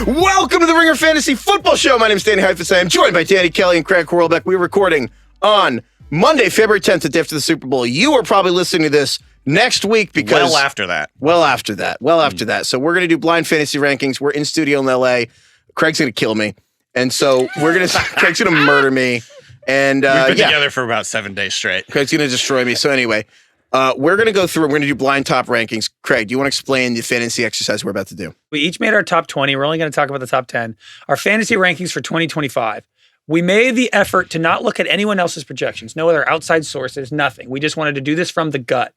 Welcome to the Ringer Fantasy Football Show. My name is Danny Heifetz. I am joined by Danny Kelly and Craig Horlbeck. We're recording on Monday, February 10th, the day after the Super Bowl. You are probably listening to this next week because... Well after that. So we're going to do blind fantasy rankings. We're in studio in LA. Craig's going to kill me. And so Craig's going to murder me. And we've been together for about 7 days straight. Craig's going to destroy me. So anyway, we're going to go through, we're going to do blind top rankings. Craig, do you want to explain the fantasy exercise we're about to do? We each made our top 20. We're only going to talk about the top 10. Our fantasy rankings for 2025. We made the effort to not look at anyone else's projections, no other outside sources, nothing. We just wanted to do this from the gut.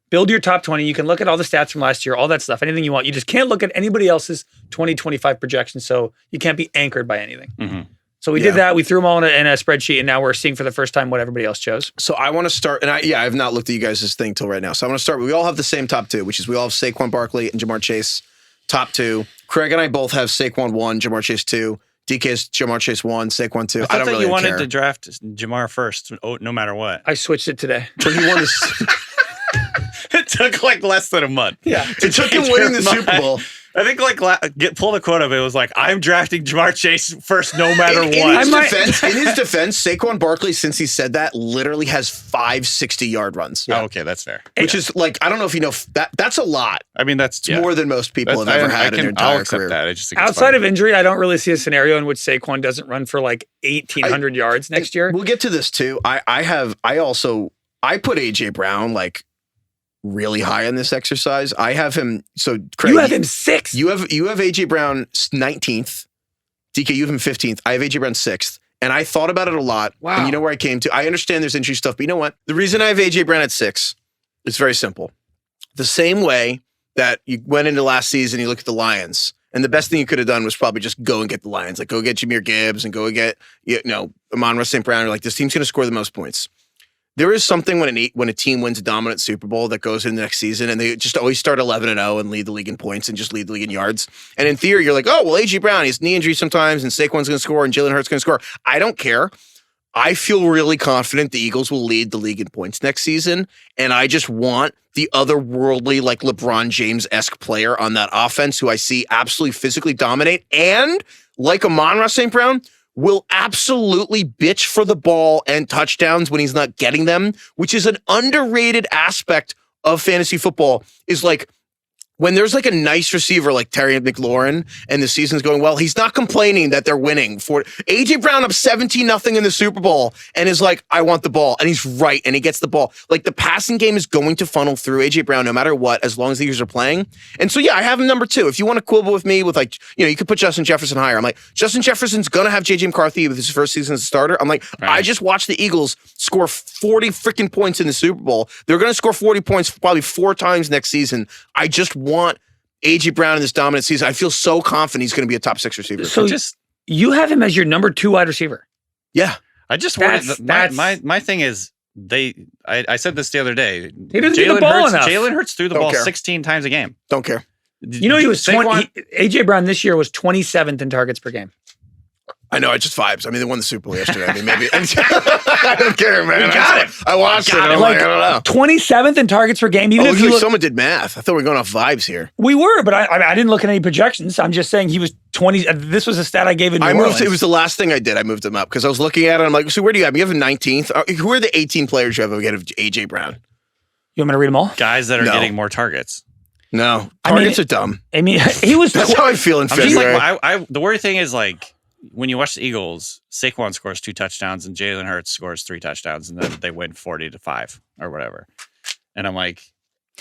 Build your top 20. You can look at all the stats from last year, all that stuff, anything you want. You just can't look at anybody else's 2025 projections, so you can't be anchored by anything. Mm-hmm. So we did that. We threw them all in a spreadsheet, and now we're seeing for the first time what everybody else chose. So I want to start, and I have not looked at you guys' thing till right now. So I want to start. We all have the same top two, which is we all have Saquon Barkley and Jamar Chase, top two. Craig and I both have Saquon 1, Jamar Chase 2. DK's Jamar Chase 1, Saquon 2. I don't really care. You wanted to draft Jamar first, no matter what. I switched it today. But he won this. It took like less than a month. Yeah, it took him winning the Super Bowl. I think pull the quote of it was like, I'm drafting Jamar Chase first no matter what. In his defense, Saquon Barkley, since he said that, literally has 5 60-yard runs. Yeah. Oh, okay, that's fair. Which is like, I don't know if you know, that's a lot. I mean, that's more than most people have ever had in their entire career. That. I just think outside of injury, I don't really see a scenario in which Saquon doesn't run for like 1,800 yards next year. We'll get to this too. I put AJ Brown like really high on this exercise. I have him. So Craig, you have him 6th. You have AJ Brown 19th. DK, you have him 15th. I have AJ Brown 6th. And I thought about it a lot. Wow. And you know where I came to? I understand there's injury stuff, but you know what? The reason I have AJ Brown at 6 is very simple. The same way that you went into last season, you look at the Lions, and the best thing you could have done was probably just go and get the Lions. Like go get Jahmyr Gibbs and go get Amon-Ra St. Brown. You're like, this team's going to score the most points. There is something when a team wins a dominant Super Bowl that goes into the next season and they just always start 11-0 and lead the league in points and just lead the league in yards. And in theory, you're like, oh, well, A.J. Brown, he's knee injury sometimes and Saquon's going to score and Jalen Hurts going to score. I don't care. I feel really confident the Eagles will lead the league in points next season. And I just want the otherworldly, like LeBron James-esque player on that offense who I see absolutely physically dominate and like Amon-Ra St. Brown, will absolutely bitch for the ball and touchdowns when he's not getting them, which is an underrated aspect of fantasy football, is like when there's like a nice receiver like Terry McLaurin and the season's going well, he's not complaining that they're winning. For AJ Brown up 17-0 in the Super Bowl and is like, I want the ball. And he's right. And he gets the ball. Like the passing game is going to funnel through AJ Brown no matter what, as long as the Eagles are playing. And so, yeah, I have him number 2. If you want to quibble with me with like, you could put Justin Jefferson higher. I'm like, Justin Jefferson's going to have JJ McCarthy with his first season as a starter. I'm like, right. I just watched the Eagles score 40 freaking points in the Super Bowl. They're going to score 40 points probably 4 times next season. I just want AJ Brown in this dominant season. I feel so confident he's going to be a top 6 receiver. So you have him as your number 2 wide receiver. Yeah. I just wanted my thing is I said this the other day. He doesn't get the ball enough. Jalen Hurts threw the ball 16 times a game. Don't care. He was AJ Brown this year was 27th in targets per game. I know, it's just vibes. I mean, they won the Super Bowl yesterday. I mean, maybe. I don't care, man. I watched it. I'm like, I don't know. 27th in targets per game. Even if someone did math. I thought we were going off vibes here. We were, but I didn't look at any projections. I'm just saying he was 20. This was a stat I gave in New Orleans. It was the last thing I did. I moved him up because I was looking at it. I'm like, so where do you have him? You have him 19th. Who are the 18 players you have ahead of AJ Brown? You want me to read them all? Guys that are getting more targets. No, targets are dumb. I mean, he was. That's how I feel in February. The weird thing is like, when you watch the Eagles, Saquon scores 2 touchdowns and Jalen Hurts scores 3 touchdowns, and then they win 40-5 or whatever. And I'm like,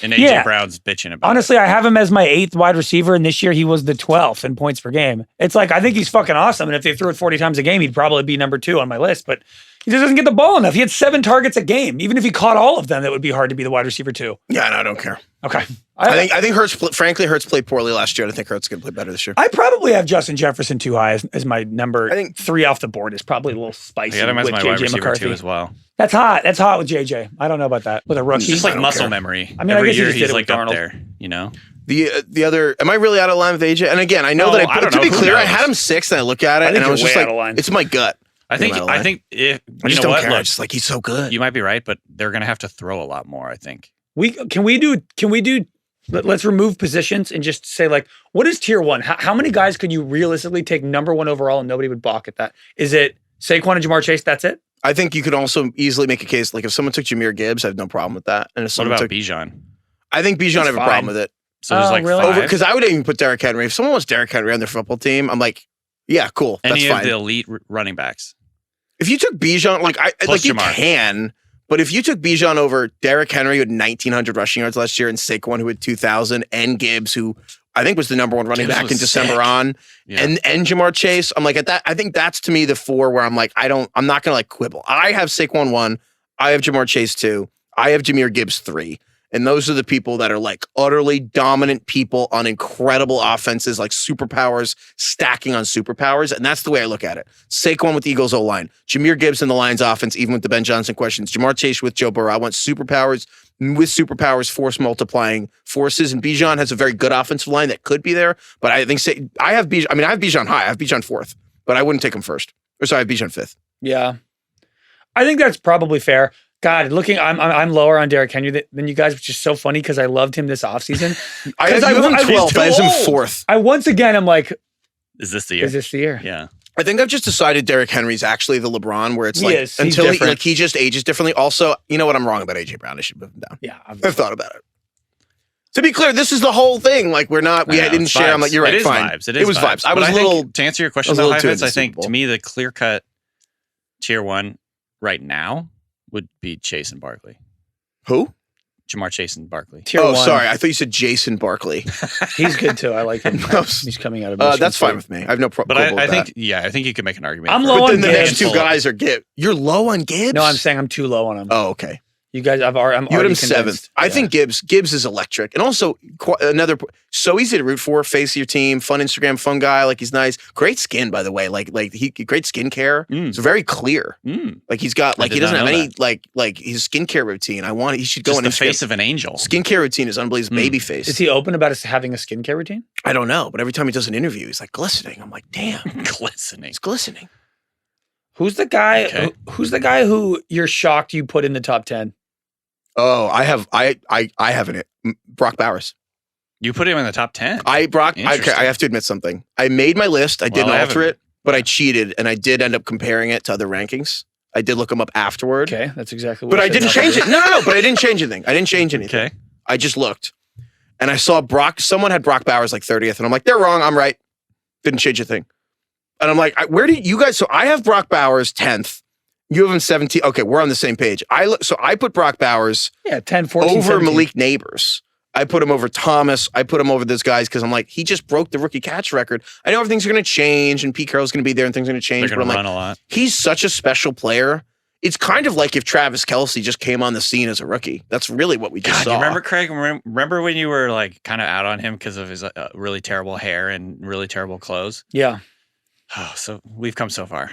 and AJ Brown's bitching about Honestly, I have him as my 8th wide receiver, and this year he was the 12th in points per game. It's like, I think he's fucking awesome, and if they threw it 40 times a game, he'd probably be number 2 on my list, but he just doesn't get the ball enough. He had 7 targets a game. Even if he caught all of them, that would be hard to be the wide receiver 2. Yeah, no, I don't care. Okay. I think Hurts, frankly, Hurts played poorly last year. I think Hurts is going to play better this year. I probably have Justin Jefferson too high as my number. I think 3 off the board is probably a little spicy. I got him as with my JJ wide receiver McCarthy. too as well. That's hot. That's hot with JJ. I don't know about that with a rookie. It's just like muscle memory. I mean, every I guess year he just he's did it like with up Darnold. there, you know. The other, am I really out of line with AJ? And again, I know to be clear, I had him 6th and I look at it and I was just like, it's my gut. I think if I just don't care. Look, just like he's so good. You might be right, but they're going to have to throw a lot more. I think Can we do let's remove positions and just say, like, what is tier one? How many guys could you realistically take number one overall and nobody would balk at that? Is it Saquon and Jamar Chase? That's it? I think you could also easily make a case, like if someone took Jahmyr Gibbs, I have no problem with that. And if What someone about took Bijan? I think Bijan, I have a fine. problem with it. So there's like really? 5. Because I would even put Derrick Henry. If someone wants Derrick Henry on their football team, I'm like, yeah, cool. That's Any fine. of the elite running backs. If you took Bijan, like you Jamar. can, but if you took Bijan over Derrick Henry, who had 1,900 rushing yards last year, and Saquon, who had 2,000, and Gibbs, who I think was the number one running Gibbs back in was December sick. on, Yeah. and Jamar Chase, I'm like at that. I think that's to me the 4 where I'm like, I'm not gonna like quibble. I have Saquon 1, I have Jamar Chase 2, I have Jahmyr Gibbs 3. And those are the people that are like utterly dominant people on incredible offenses, like superpowers, stacking on superpowers. And that's the way I look at it. Saquon with the Eagles O-line, Jahmyr Gibbs in the Lions offense, even with the Ben Johnson questions, Jamar Chase with Joe Burrow. I want superpowers with superpowers, force multiplying forces. And Bijan has a very good offensive line that could be there. But I think I have Bijan high. I have Bijan 4th, but I wouldn't take him first. Or sorry, I have Bijan 5th. Yeah. I think that's probably fair. God, I'm lower on Derrick Henry than you guys, which is so funny because I loved him this offseason. I have him 12th. I have him 4th. I once again, I'm like, Is this the year? is this the year? Yeah. I think I've just decided Derrick Henry's actually the LeBron, where it's He like is. He's until different. he just ages differently. Also, you know what? I'm wrong about AJ Brown. I should move him down. Yeah. I've thought about it. To be clear, this is the whole thing. Like we didn't it's share. I'm vibes. like, you're right. It is fine. vibes. It was vibes. I was But a little. think, to answer your question I was a about little too Heifetz, into I Super think Bowl. to me the clear cut tier 1 right now would be Chase and Barkley. Who? Jamar Chase and Barkley. Tier Oh, one. sorry. I thought you said Jason Barkley. He's good too. I like him. No, He's coming out of Michigan that's fine State. with me. I have no But problem. I think I think you can make an argument. I'm for low it. But on then the Gibbs. next two guys are Gibbs. You're low on Gibbs. No, I'm saying I'm too low on him. Oh, okay. You guys, I'm You had already him convinced. 7th. I Yeah. think Gibbs is electric, and also so easy to root for. Face of your team, fun Instagram, fun guy. Like he's nice, great skin by the way. Like he great skincare. It's very clear. Like he's got I he did doesn't not have know any that. like his skincare routine. He should go Just on the Instagram. face of an angel. Skincare routine is unbelievable. Baby face. Is he open about us having a skincare routine? I don't know, but every time he does an interview, he's like glistening. I'm like, damn, Glistening. he's glistening. Who's the guy? Okay. Who's the guy who you're shocked you put in the top 10? Oh, I have it. Brock Bowers. You put him in the top 10. I Interesting. have to admit something. I made my list. I didn't Well, I alter haven't- it, but I cheated, and I did end up comparing it to other rankings. I did look them up afterward, Okay, that's exactly what. but I said didn't not change to it. No, but I didn't change anything. I didn't change anything. Okay. I just looked, and I saw Someone had Brock Bowers like 30th, and I'm like, they're wrong. I'm right. Didn't change a thing. And I'm like, where did you guys? So I have Brock Bowers 10th. You have him 17th. Okay, we're on the same page. So I put Brock Bowers do. Yeah, 10, 14, over 17. Malik Nabers. I put him over Thomas. I put him over those guys because I'm like, he just broke the rookie catch record. I know everything's going to change and Pete Carroll's going to be there and things are going to change. They're But I'm going to like, run a lot. he's such a special player. It's kind of like if Travis Kelce just came on the scene as a rookie. That's really what we just God, saw. you remember Craig? Remember when you were like kind of out on him because of his really terrible hair and really terrible clothes? Yeah. Oh, so we've come so far.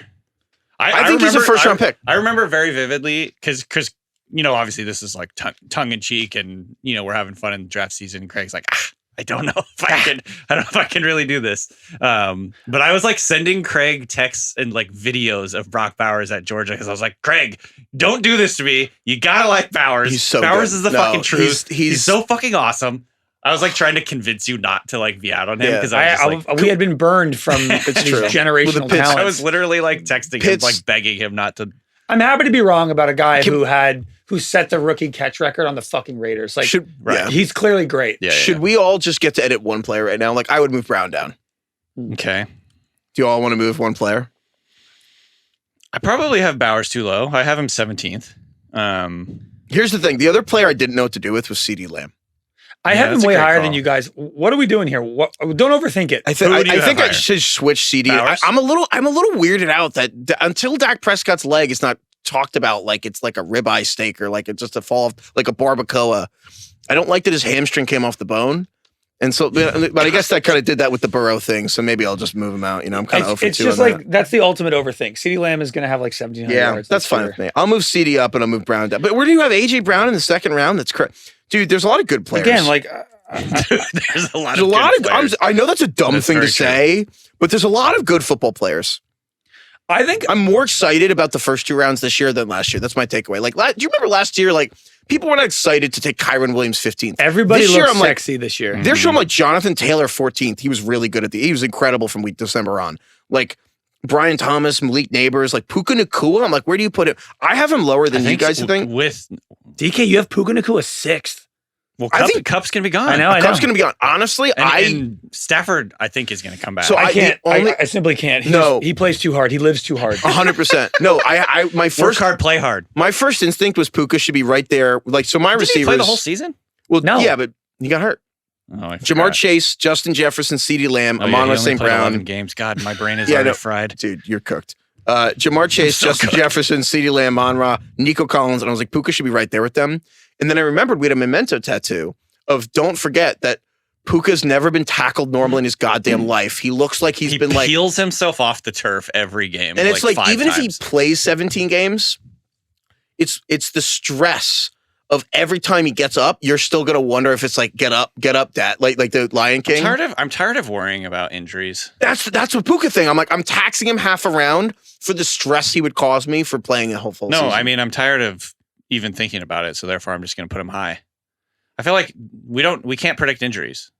I think he's a first-round pick. I remember very vividly because obviously this is like tongue in cheek, and we're having fun in draft season. Craig's like, I don't know if I can really do this. But I was like sending Craig texts and like videos of Brock Bowers at Georgia because I was like, Craig, don't do this to me. You gotta like Bowers. He's so Bowers good. is the No, fucking truth. he's so fucking awesome. I was like trying to convince you not to like be out on him Yeah. because We had been burned from these true. With the generational Pitts- I talents. was literally like texting him, like begging him not to. I'm happy to be wrong about a guy who set the rookie catch record on the fucking Raiders. Like, yeah. he's clearly great. Yeah, Should we all just get to edit one player right now? Like I would move Brown down. Okay. Do you all want to move one player? I probably have Bowers too low. I have him 17th. Here's the thing. The other player I didn't know what to do with was CeeDee Lamb. I Yeah, have that's him a way great higher call. tun you guys. What are we doing here? Don't overthink it. I Who do you have think I higher? should switch CD. Bowers? I'm a little weirded out that until Dak Prescott's leg is not talked about like it's like a ribeye steak or like it's just a fall off like a barbacoa. I don't like that his hamstring came off the bone. And so, but I guess that kind of did that with the Burrow thing. So maybe I'll just move him out. I'm kind of over It's two just on like that's the ultimate overthink. CeeDee Lamb is going to have like 1,700 yeah, yards. that's fine with me. I'll move CD up and I'll move Brown down. But where do you have AJ Brown in the second round? That's correct, dude. There's a lot of good players. Again, like There's a lot there's of a lot good of. players. I know that's a dumb That's thing to very true. say, but there's a lot of good football players. I think I'm more excited about the first two rounds this year than last year. That's my takeaway. Like, do you remember last year? Like, people were not excited to take Kyron Williams 15th. Everybody This year, looks I'm like- sexy this year. They're showing like Jonathan Taylor 14th. He was really good he was incredible from December on. Like Brian Thomas, Malik Nabers, like Puka Nacua. I'm like, where do you put him? I have him lower than you guys think. With DK, you have Puka Nacua 6th. well, I think- Cup's gonna be gone. I know. Cup's going to be on. Honestly, And Stafford, I think, is gonna come back. So I can't. the only- I simply can't. He plays too hard. He lives too hard. 100%. No, my work first hard, play hard. my first instinct was Puka should be right there. Like, so my Did he receivers play the whole season? Well, No. yeah, but he got hurt. Oh, I Jamar forgot. Chase, Justin Jefferson, CeeDee Lamb, Oh, yeah, he Amon only St. played 11 Brown. games. God, my brain is Yeah, already no. fried. Dude, you're cooked. Jamar Chase, so Justin cooked. Jefferson, CeeDee Lamb, Monra, Nico Collins, and I was like, Puka should be right there with them. And then I remembered we had a memento tattoo of don't forget that Puka's never been tackled normally in his goddamn life. He looks like he's He been like, peels himself off the turf every game. and it's like 5 even times. if he plays 17 games, it's the stress of every time he gets up, you're still gonna wonder if it's like get up, Dad, like the Lion King. I'm tired of worrying about injuries. That's what Puka thing. I'm like, I'm taxing him half a round for the stress he would cause me for playing a whole full No, season. I mean I'm tired of even thinking about it. So therefore, I'm just going to put him high. I feel like we can't predict injuries.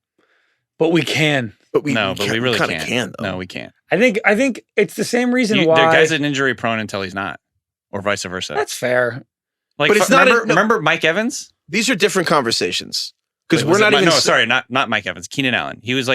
But we can. but we really kinda can't. can though. No, we can't. I think it's the same reason The why. guy's an injury prone until he's not, or vice versa. That's fair. Like, But it's not remember Mike Evans? These are different conversations because Wait, we're was not it even. sorry, not Mike Evans. Keenan Allen. He was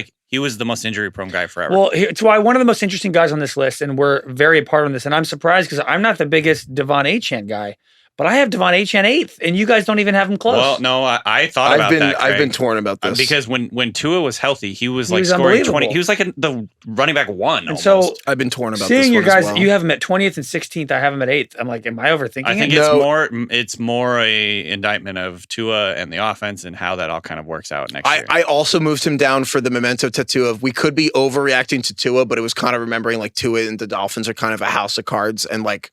the most injury prone guy forever. Well, it's why one of the most interesting guys on this list, and we're very apart on this, and I'm surprised because I'm not the biggest Devon Achane guy, but I have Devon Achane 8th, and you guys don't even have him close. Well, no, I thought about that. I've been Craig. torn about this Because when Tua was healthy, he was He like was scoring 20. unbelievable. He was like the running back 1. and almost. so I've been torn about this seeing your one as guys, well. you have him at 20th and 16th. I have him at 8th. I'm like, am I overthinking I think it? No. it's more a indictment of Tua and the offense and how that all kind of works out next year. I also moved him down for the memento tattoo of we could be overreacting to Tua, but it was kind of remembering like Tua and the Dolphins are kind of a house of cards, and like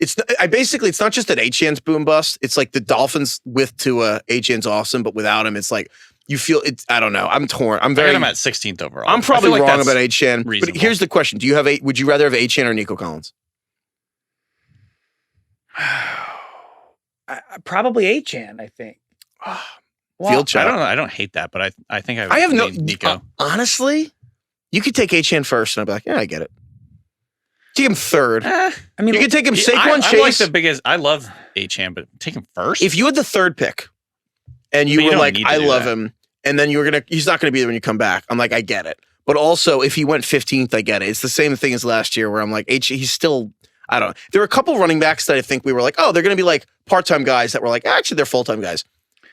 it's not just that Achane's boom bust. It's like the Dolphins with Tua, Achane's awesome, but without him, it's like you feel it's. I don't know. I'm torn. I got him at 16th overall. I'm probably I feel like wrong that's about Achane. But reasonable. here's the question: would you rather have Achane or Nico Collins? Probably Achane, I think. Field shot. I don't hate that, but I think I I have no. need Nico. Honestly, you could take Achane first, and I'd be like, yeah, I get it. Take him third. I mean, You could take him Saquon I'm like Chase. the biggest. I love Achane, but take him first. If you had the third pick, and you But you were don't like, need to I do love that. him, and then he's not gonna be there when you come back. I'm like, I get it. But also, if he went 15th, I get it. It's the same thing as last year, where I'm like, he's still. I don't know. There were a couple running backs that I think we were like, oh, they're gonna be like part-time guys that were like, actually, they're full-time guys.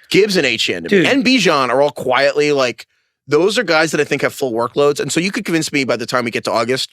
Gibbs and Achane Dude. and Bijan are all quietly like, those are guys that I think have full workloads. And so you could convince me by the time we get to August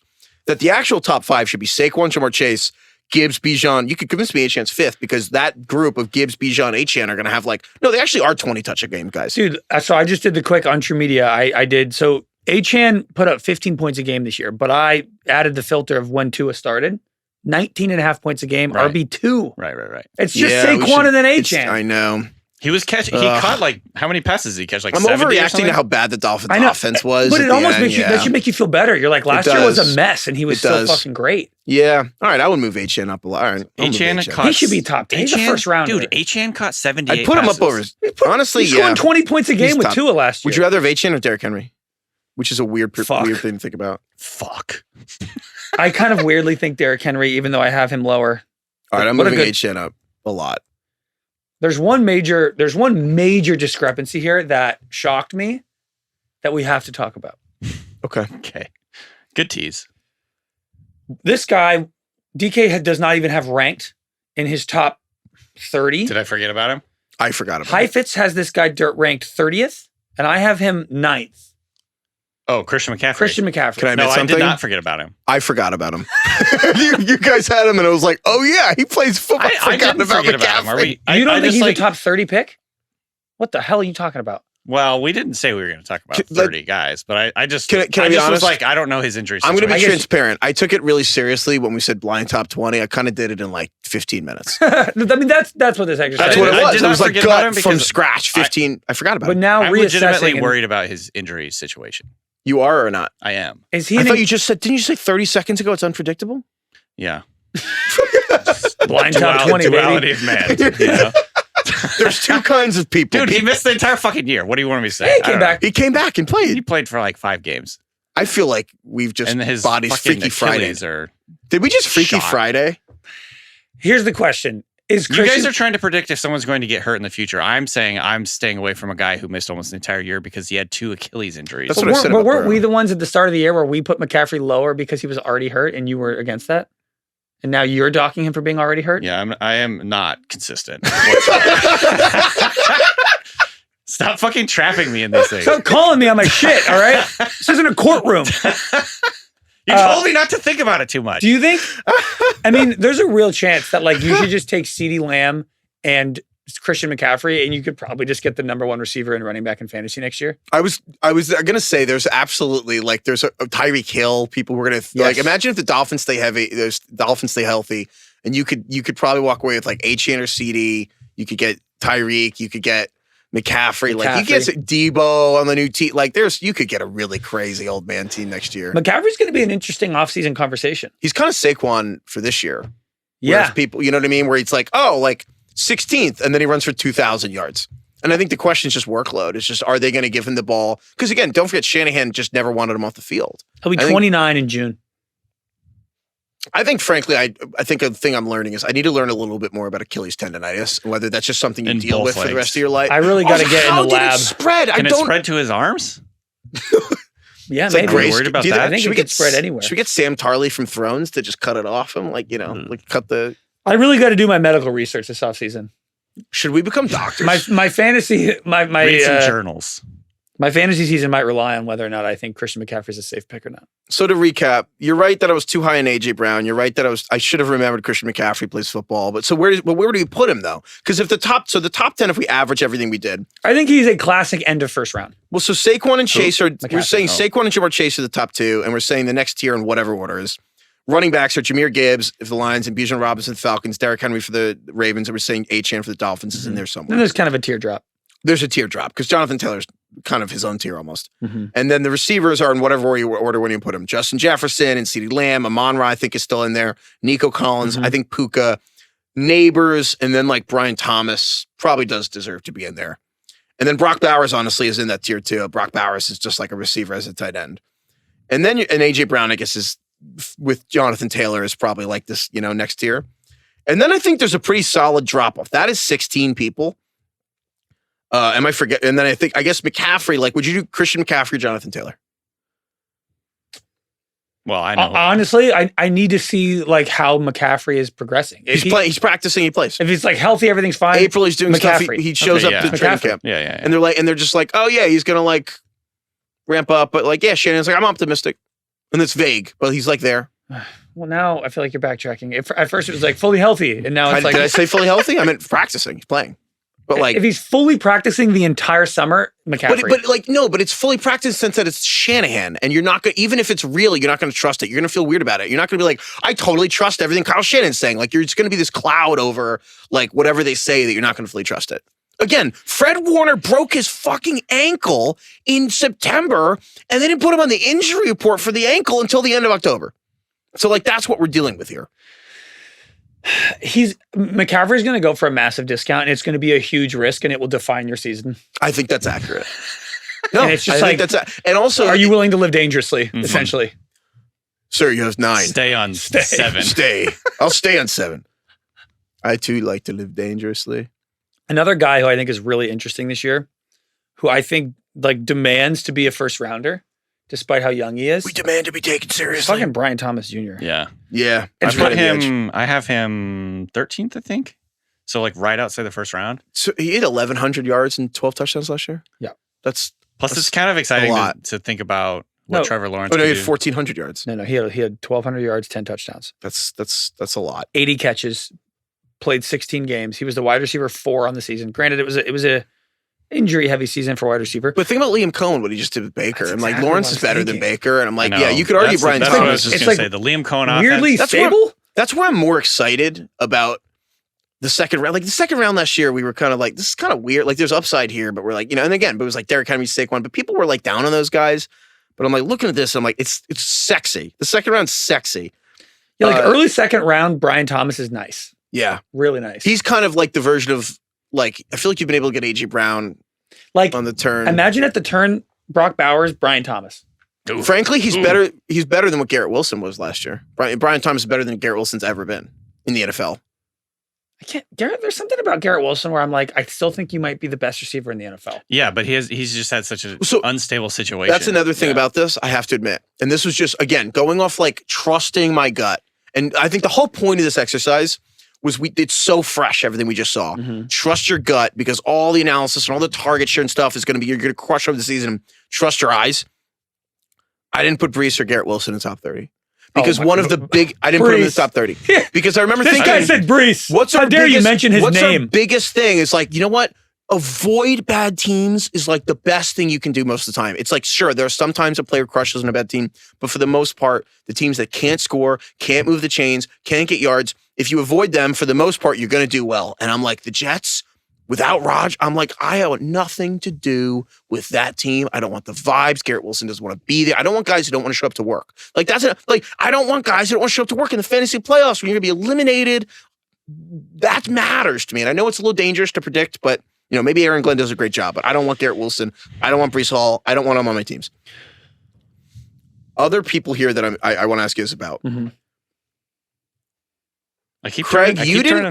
that the actual top 5 should be Saquon, Jamar Chase, Gibbs, Bijan. You could convince me Achane's 5th because that group of Gibbs, Bijan, Achane are going to have they actually are 20 touch a game guys. dude, so I just did the quick on True Media. I did. So Achane put up 15 points a game this year, but I added the filter of when Tua started. 19 and a half points a game, Right. RB2. right. It's just Yeah, we Saquon should- and then it's- Achane. I know. He was catching. He Ugh. caught like how many passes did he catch? Like I'm 70 or overreacting something? to how bad the Dolphins I know, offense was. But at it the almost end, makes you, yeah. that should make you feel better. You're like, last It year was does. a mess and he was It still does. fucking great. Yeah. All right. I would move Achane up a lot. All right. I'll move Achane Achane. caught. He should be top 10. He's a first rounder. Dude, Achane caught 78. I'd put him up passes. over. Honestly, He's yeah. scoring 20 points a He's game with top. Tua last year. Would you rather have Achane or Derrick Henry? Which is a weird Fuck. thing to think about. Fuck. I kind of weirdly think Derrick Henry, even though I have him lower. All right. I'm What a moving good- Achane up a lot. There's one major discrepancy here that shocked me that we have to talk about. Okay. Okay. Good tease. This guy, DK does not even have ranked in his top 30. Did I forget about him? I forgot about it. Heifetz has this guy ranked 30th, and I have him 9th. Oh, Christian McCaffrey. Christian McCaffrey. Can I admit No, I something? did not forget about him. I forgot about him. you guys had him, and I was like, "Oh yeah, he plays football." I didn't forget about him. Are we? You don't I think just he's like, a top 30 pick? What the hell are you talking about? Well, we didn't say we were going to talk about 30 guys, but I just Can I be just honest? was like, I don't know his injury I'm situation. going to be I guess- transparent. I took it really seriously when we said blind top 20. I kind of did it in like 15 minutes. I mean, that's what this exercise That's is. what it I was. did It not was like forget about him gut from because scratch. 15. I forgot about But it. now I'm legitimately reassessing. and- worried about his injury situation. You are or not? I am. Is he I an thought you just said. Didn't you say 30 seconds ago? It's unpredictable. Yeah. blind top 20, baby? duality of man. You know? There's two kinds of people. Dude, he missed the entire fucking year. What do you want me to say? He came back. He came back and played. He played for like 5 games. I feel like we've just And his bodies fucking Freaky Friday. Achilles are Did we just Freaky shot. Friday? Here's the question. Is You Christian, guys are trying to predict if someone's going to get hurt in the future. I'm saying I'm staying away from a guy who missed almost an entire year because he had 2 Achilles injuries. That's what I said about weren't Burrow. we the ones at the start of the year where we put McCaffrey lower because he was already hurt and you were against that? And now you're docking him for being already hurt? Yeah, I am not consistent. Stop fucking trapping me in these things. Stop calling me on my shit, all right? This isn't a courtroom. You told me not to think about it too much. Do you think? I mean, there's a real chance that like you should just take CeeDee Lamb and Christian McCaffrey, and you could probably just get the number 1 receiver and running back in fantasy next year. I was gonna say there's absolutely like there's a Tyreek Hill. People were gonna like imagine if the Dolphins stay healthy, and you could probably walk away with like Achane or CD. You could get Tyreek. You could get McCaffrey. Like you get Debo on the new team. Like you could get a really crazy old man team next year. McCaffrey's going to be an interesting offseason conversation. He's kind of Saquon for this year. Yeah, Whereas people, you know what I mean? Where it's like, oh, like 16th, and then he runs for 2,000 yards. And I think the question is just workload. It's just, are they going to give him the ball? Because again, don't forget, Shanahan just never wanted him off the field. He'll be 29 in June. I think, frankly, I think the thing I'm learning is I need to learn a little bit more about Achilles tendonitis, and whether that's just something you In deal both with for the legs. rest of your life. I really got to get in the How did lab. it spread? Can it spread to his arms? Yeah, It's maybe. like Grace. worried about do you that? I think should it we could get spread anywhere. Should we get Sam Tarley from Thrones to just cut it off him? Like, like cut the. I really got to do my medical research this offseason. Should we become doctors? My fantasy Read some journals. my fantasy season might rely on whether or not I think Christian McCaffrey's a safe pick or not. So to recap, you're right that I was too high on AJ Brown. You're right that I should have remembered Christian McCaffrey plays football. But where do you put him though? Because if the top 10, if we average everything we did, I think he's a classic end of first round. well, so Saquon and Chase are. McCaffrey. We're saying Saquon and Jamar Chase are the top 2, and we're saying the next tier in whatever order is. Running backs are Jahmyr Gibbs for the Lions and Bijan Robinson for the Falcons, Derrick Henry for the Ravens, and we're saying Achane for the Dolphins is in there Then somewhere. there's kind of a teardrop. There's a teardrop because Jonathan Taylor's kind of his own tier almost. Mm-hmm. And then the receivers are in whatever order when you put them. Justin Jefferson and CeeDee Lamb, Amon-Ra I think is still in there. Nico Collins, I think Puka, Nabers, and then like Brian Thomas probably does deserve to be in there. And then Brock Bowers honestly is in that tier too. Brock Bowers is just like a receiver as a tight end. And then AJ Brown, I guess, is with Jonathan Taylor is probably like this, next tier. And then I think there's a pretty solid drop off. That is 16 people. Am I forget? And then I guess McCaffrey, like, would you do Christian McCaffrey, Jonathan Taylor? Well, I know. Honestly, I need to see like how McCaffrey is progressing. If He's practicing, he plays. If he's like healthy, everything's fine. April, he's doing stuff. McCaffrey. He shows Okay, up yeah. to training McCaffrey. camp. Yeah. And they're just like, oh yeah, he's gonna like ramp up, but like, yeah, Shannon's like, I'm optimistic. And it's vague, but he's like there. Well, now I feel like you're backtracking. At first it was like fully healthy, and now it's like Did I say fully healthy? I meant practicing. He's playing. But like, if he's fully practicing the entire summer, McCaffrey. but like, no, but it's fully practiced since that it's Shanahan, and you're not going. Even if it's real, you're not going to trust it. You're going to feel weird about it. You're not going to be like, I totally trust everything Kyle Shannon's saying. Like, it's going to be this cloud over like whatever they say that you're not going to fully trust it. Again, Fred Warner broke his fucking ankle in September, and they didn't put him on the injury report for the ankle until the end of October. So like, that's what we're dealing with here. McCaffrey's going to go for a massive discount, and it's going to be a huge risk, and it will define your season. I think that's accurate. No, And it's just I think like, and also, are you willing to live dangerously? Essentially, sir, you have 9. Stay on 7. Stay. I'll stay on 7. I too like to live dangerously. another guy who I think is really interesting this year, who I think like demands to be a first rounder, despite how young he is. We demand to be taken seriously. Fucking Brian Thomas Jr. Yeah. Yeah. It's I've got I have him 13th, I think. So like right outside the first round. So he had 1,100 yards and 12 touchdowns last year? Yeah. That's It's kind of exciting a lot. to think about what No. Trevor Lawrence Oh, no, he could had do. 1,400 yards. No, he had 1,200 yards, 10 touchdowns, That's a lot. 80 catches, played 16 games. He was the wide receiver 4 on the season. Granted, it was a injury heavy season for wide receiver. But think about Liam Cohen, what he just did with Baker. That's I'm like, exactly Lawrence what is I'm better than thinking. Baker. And I'm like, I know. yeah, you could argue That's Brian what I Thomas. was just It's going to like say. The Liam Cohen weirdly offense. stable. That's where I'm more excited about the second round. Like the second round last year, we were kind of like, this is kind of weird. Like there's upside here, but we're like, and again, but it was like Derrick Henry, Saquon, but people were like down on those guys. But I'm like, looking at this, I'm like, it's sexy. The second round's sexy. Yeah, like early second round, Brian Thomas is nice. Yeah. Really nice. He's kind of like the version of like I feel like you've been able to get AJ Brown Like on the turn. imagine at the turn, Brock Bowers, Brian Thomas. Frankly, he's better. He's better than what Garrett Wilson was last year. Brian Thomas is better than Garrett Wilson's ever been in the NFL. There's something about Garrett Wilson where I'm like, I still think you might be the best receiver in the NFL. Yeah, but he's just had such an unstable situation. That's another thing about this, I have to admit. And this was just, again, going off like trusting my gut. And I think the whole point of this exercise was it's so fresh, everything we just saw. Mm-hmm. Trust your gut because all the analysis and all the target share and stuff is going to be, you're going to crush over the season. Trust your eyes. I didn't put Brees or Garrett Wilson in the top 30. Because one of the big, I didn't put him in the top 30. Because I remember thinking, this guy said Brees. How dare you mention his name? Our biggest thing is like, you know what? Avoid bad teams is like the best thing you can do most of the time. It's like, sure, there are sometimes a player crushes on a bad team, but for the most part, the teams that can't score, can't move the chains, can't get yards, if you avoid them, for the most part, you're going to do well. And I'm like, the Jets, without Raj, I'm like, I want nothing to do with that team. I don't want the vibes. Garrett Wilson doesn't want to be there. I don't want guys who don't want to show up to work. Like I don't want guys who don't want to show up to work in the fantasy playoffs when you're going to be eliminated. That matters to me. And I know it's a little dangerous to predict, but maybe Aaron Glenn does a great job, but I don't want Garrett Wilson. I don't want Brees Hall. I don't want him on my teams. Other people here that I want to ask you this about. Mm-hmm. I keep turning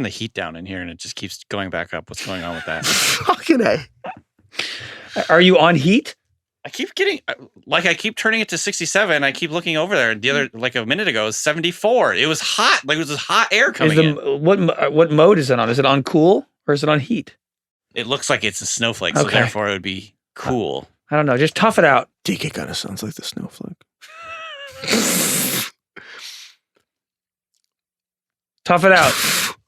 the heat down in here, and it just keeps going back up. What's going on with that? Fucking A. Are you on heat? I keep turning it to 67. I keep looking over there. The other, like a minute ago, it was 74. It was hot. Like it was just hot air coming in. What mode is it on? Is it on cool or is it on heat? It looks like it's a snowflake, so therefore it would be cool. I don't know. Just tough it out. DK kind of sounds like the snowflake. Tough it out.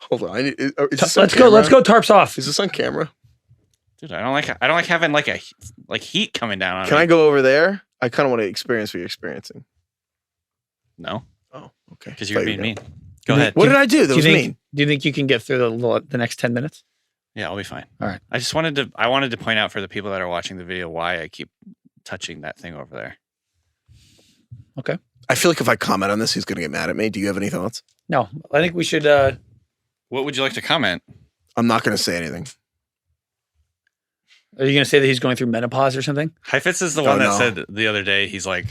Hold on. Let's go. Let's go. Tarps off. Is this on camera? Dude, I don't like having like heat coming down on me. Can I go over there? I kind of want to experience what you're experiencing. No. Oh, okay. Because you're being mean. Go ahead. What did I do? That was mean. Do you think you can get through the next 10 minutes? Yeah, I'll be fine. All right. I wanted to point out for the people that are watching the video why I keep touching that thing over there. Okay. I feel like if I comment on this, he's going to get mad at me. Do you have any thoughts? No. I think we should. What would you like to comment? I'm not going to say anything. Are you going to say that he's going through menopause or something? Heifetz is the one that said the other day, he's like,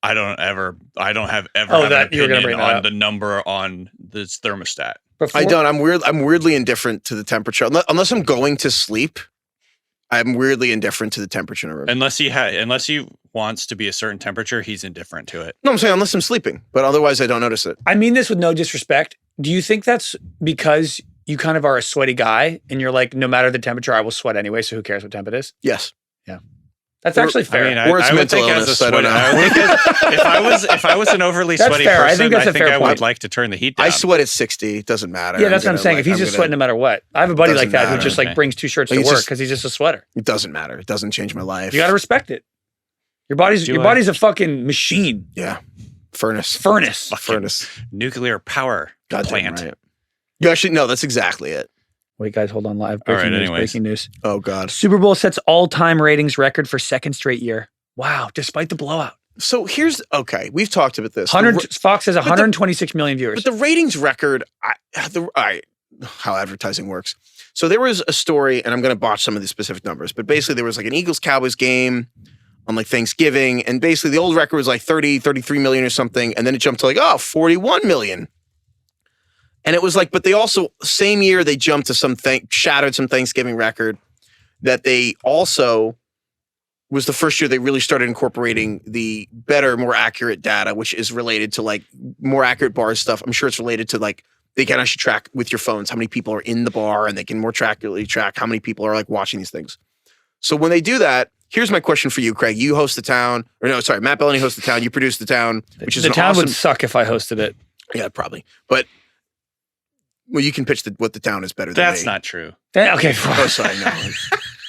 I don't have ever have an opinion on the number on this thermostat. Before? I don't. I'm weirdly indifferent to the temperature. Unless I'm going to sleep, I'm weirdly indifferent to the temperature in a room. Unless he wants to be a certain temperature, he's indifferent to it. No, I'm saying unless I'm sleeping, but otherwise I don't notice it. I mean this with no disrespect. Do you think that's because you kind of are a sweaty guy and you're like, no matter the temperature, I will sweat anyway, so who cares what temp it is? Yes. Yeah. That's actually fair. I mean, I would think as a sweaty, if I was an overly sweaty person, I think I would like to turn the heat down. I sweat at 60. It doesn't matter. Yeah, that's what I'm saying. If he's just sweating no matter what. I have a buddy like that who just like brings 2 shirts to work because he's just a sweater. It doesn't matter. It doesn't change my life. You got to respect it. Your body's a fucking machine. Yeah. Furnace. Nuclear power plant. Right. You actually, no, that's exactly it. Wait, guys, hold on live. Breaking news. Oh, God. Super Bowl sets all-time ratings record for second straight year. Wow, despite the blowout. So we've talked about this. Fox has 126 million viewers. But the ratings record, how advertising works. So there was a story, and I'm going to botch some of the specific numbers, but basically there was like an Eagles-Cowboys game on like Thanksgiving, and basically the old record was like 33 million or something, and then it jumped to like, 41 million. And it was like, but they also, same year, they jumped to shattered some Thanksgiving record that they also was the first year they really started incorporating the better, more accurate data, which is related to like more accurate bar stuff. I'm sure it's related to like, they can actually track with your phones how many people are in the bar, and they can more accurately track how many people are like watching these things. So when they do that, here's my question for you, Craig. You host the Town, Matt Bellany hosts the Town. You produce the Town, which is the Town would suck if I hosted it. Yeah, probably. But well, you can pitch what the Town is better than That's not true. Okay. Oh, sorry, no.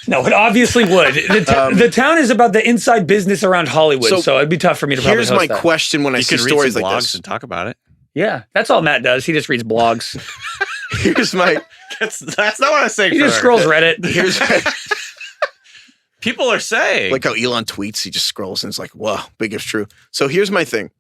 No, it obviously would. The Town is about the inside business around Hollywood, so it'd be tough for me to probably host that. Here's my question when I see stories like this. And talk about it. Yeah, that's all Matt does. He just reads blogs. Here's my... That's not what I was saying. He just scrolls Reddit. Here's my... People are saying. Like how Elon tweets, he just scrolls and it's like, wow, big if true. So here's my thing.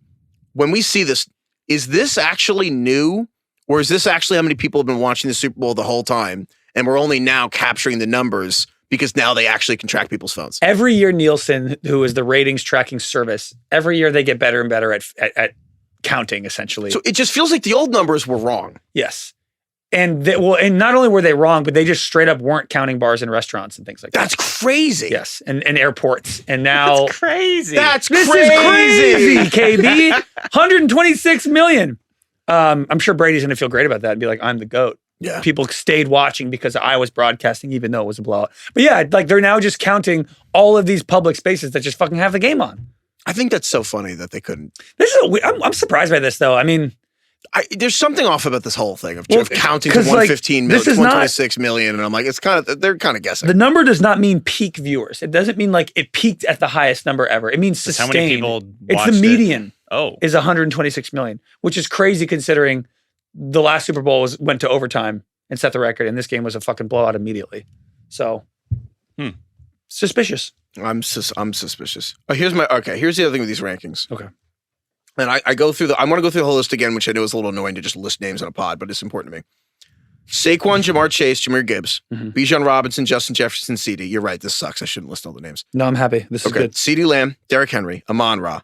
When we see this, is this actually new? Or is this actually how many people have been watching the Super Bowl the whole time? and we're only now capturing the numbers because now they actually can track people's phones. Every year, Nielsen, who is the ratings tracking service, every year they get better and better at counting, essentially. So it just feels like the old numbers were wrong. Yes. And not only were they wrong, but they just straight up weren't counting bars in restaurants and things like that. That's crazy. Yes, and airports. And now... That's crazy. This is crazy, KB. 126 million. I'm sure Brady's going to feel great about that and be like, I'm the GOAT. Yeah. People stayed watching because I was broadcasting, even though it was a blowout. But yeah, like they're now just counting all of these public spaces that just fucking have the game on. I think that's so funny that they couldn't. I'm surprised by this, though. I mean, there's something off about this whole thing of counting to 115 million, 126 million, and I'm like, they're kind of guessing. The number does not mean peak viewers. It doesn't mean like it peaked at the highest number ever. It means sustained. How many people watched It's the median. Oh, is 126 million, which is crazy considering the last Super Bowl went to overtime and set the record, and this game was a fucking blowout immediately. So, suspicious. I'm suspicious. Here's the other thing with these rankings. Okay. And I go through I want to go through the whole list again, which I know is a little annoying to just list names on a pod, but it's important to me. Saquon, Jamar Chase, Jahmyr Gibbs, Bijan Robinson, Justin Jefferson, CeeDee. You're right. This sucks. I shouldn't list all the names. No, I'm happy. This is good. CeeDee Lamb, Derrick Henry, Amon-Ra,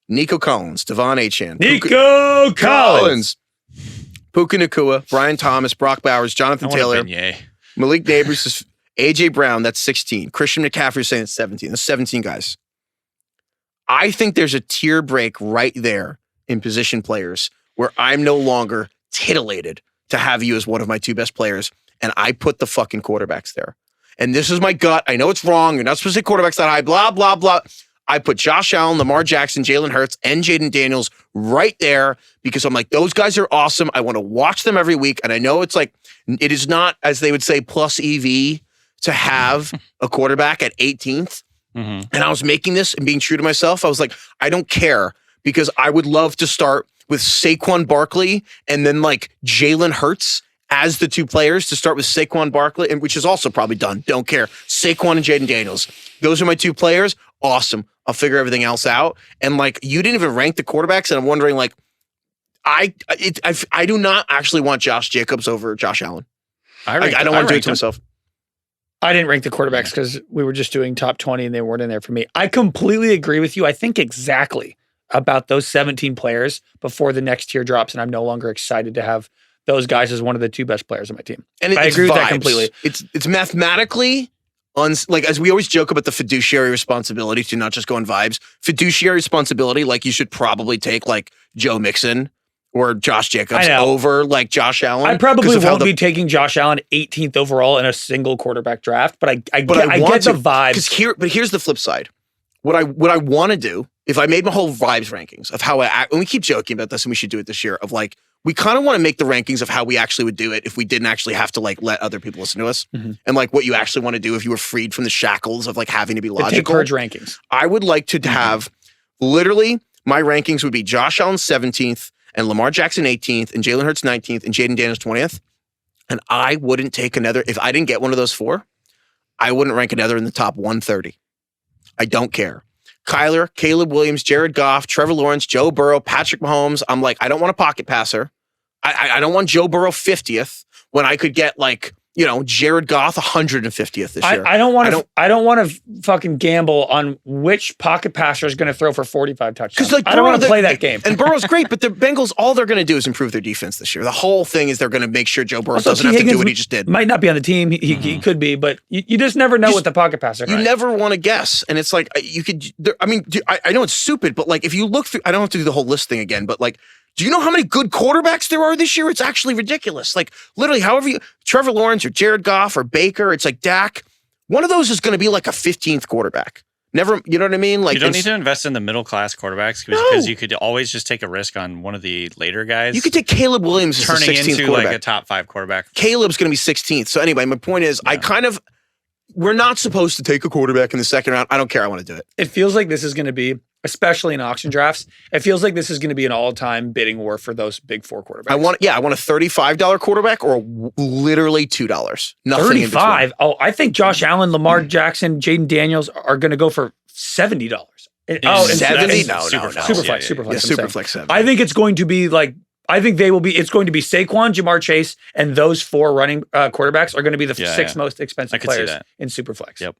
Nico Collins, Devon Achane, Nico Collins, Puka Nacua, Brian Thomas, Brock Bowers, Jonathan Taylor, Malik Nabers, AJ Brown. That's 16. Christian McCaffrey is saying it's 17. That's 17 guys. I think there's a tier break right there in position players where I'm no longer titillated to have you as one of my two best players, and I put the fucking quarterbacks there. And this is my gut. I know it's wrong. You're not supposed to say quarterbacks that high, blah, blah, blah. I put Josh Allen, Lamar Jackson, Jalen Hurts, and Jaden Daniels right there because I'm like, those guys are awesome. I want to watch them every week. And I know it's like, it is not, as they would say, plus EV to have a quarterback at 18th. And I was making this and being true to myself. I was like, I don't care because I would love to start with Saquon Barkley and then like Jalen Hurts as the two players to start with Saquon Barkley, and which is also probably done. Don't care. Saquon and Jaden Daniels. Those are my two players. Awesome. I'll figure everything else out. And like, you didn't even rank the quarterbacks, and I'm wondering like, I do not actually want Josh Jacobs over Josh Allen. I don't want to do it to myself. I didn't rank the quarterbacks because we were just doing top 20 and they weren't in there for me. I completely agree with you. I think exactly about those 17 players before the next tier drops, and I'm no longer excited to have those guys as one of the two best players on my team. And I agree with that completely. It's mathematically, like as we always joke about the fiduciary responsibility to not just go on vibes, fiduciary responsibility, like you should probably take like Joe Mixon or Josh Jacobs over like Josh Allen. I probably won't be taking Josh Allen 18th overall in a single quarterback draft, but I get the vibes. But here's the flip side. What I want to do, if I made my whole vibes rankings of how and we keep joking about this and we should do it this year, of like, we kind of want to make the rankings of how we actually would do it if we didn't actually have to like let other people listen to us, and like what you actually want to do if you were freed from the shackles of like having to be logical. Take purge rankings. I would like to have literally my rankings would be Josh Allen 17th and Lamar Jackson 18th and Jalen Hurts 19th and Jaden Daniels 20th. And I wouldn't take another, if I didn't get one of those four, I wouldn't rank another in the top 130. I don't care. Kyler, Caleb Williams, Jared Goff, Trevor Lawrence, Joe Burrow, Patrick Mahomes. I'm like, I don't want a pocket passer. I don't want Joe Burrow 50th when I could get like, you know, Jared Goff 150th this year. I don't want to fucking gamble on which pocket passer is going to throw for 45 touchdowns. Like, I don't want to play that game. And Burrow's great, but the Bengals, all they're going to do is improve their defense this year. The whole thing is they're going to make sure Joe Burrow doesn't have to do what he just did. Might not be on the team. He could be, but you just never know with the pocket passer. You never want to guess. And it's like, you could, I know it's stupid, but like if you look through, I don't have to do the whole list thing again, but like, do you know how many good quarterbacks there are this year? It's actually ridiculous. Like literally, Trevor Lawrence or Jared Goff or Baker, it's like Dak. One of those is going to be like a 15th quarterback. Never, you know what I mean? Like you don't need to invest in the middle class quarterbacks because you could always just take a risk on one of the later guys. You could take Caleb Williams as turning a 16th into quarterback. Like a top 5 quarterback. Caleb's going to be 16th. So anyway, my point is, we're not supposed to take a quarterback in the second round. I don't care. I want to do it. It feels like this is going to be, especially in auction drafts, it feels like this is going to be an all-time bidding war for those big 4 quarterbacks. I want a $35 quarterback or literally $2. Nothing 35? Oh, I think Josh Allen, Lamar Jackson, Jaden Daniels are going to go for $70. $70? No. Superflex. Superflex 7. I think it's going to be like I think they will be. It's going to be Saquon, Jamar Chase, and those 4 running quarterbacks are going to be the 6 most expensive players in Superflex. Yep.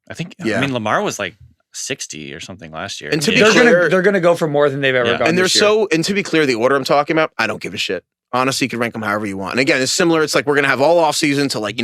I think. I mean, Lamar was like 60 or something last year. And to be clear, they're going to go for more than they've ever gone. And and to be clear, the order I'm talking about, I don't give a shit. Honestly, you can rank them however you want. And again, it's similar. It's like we're going to have all offseason to like,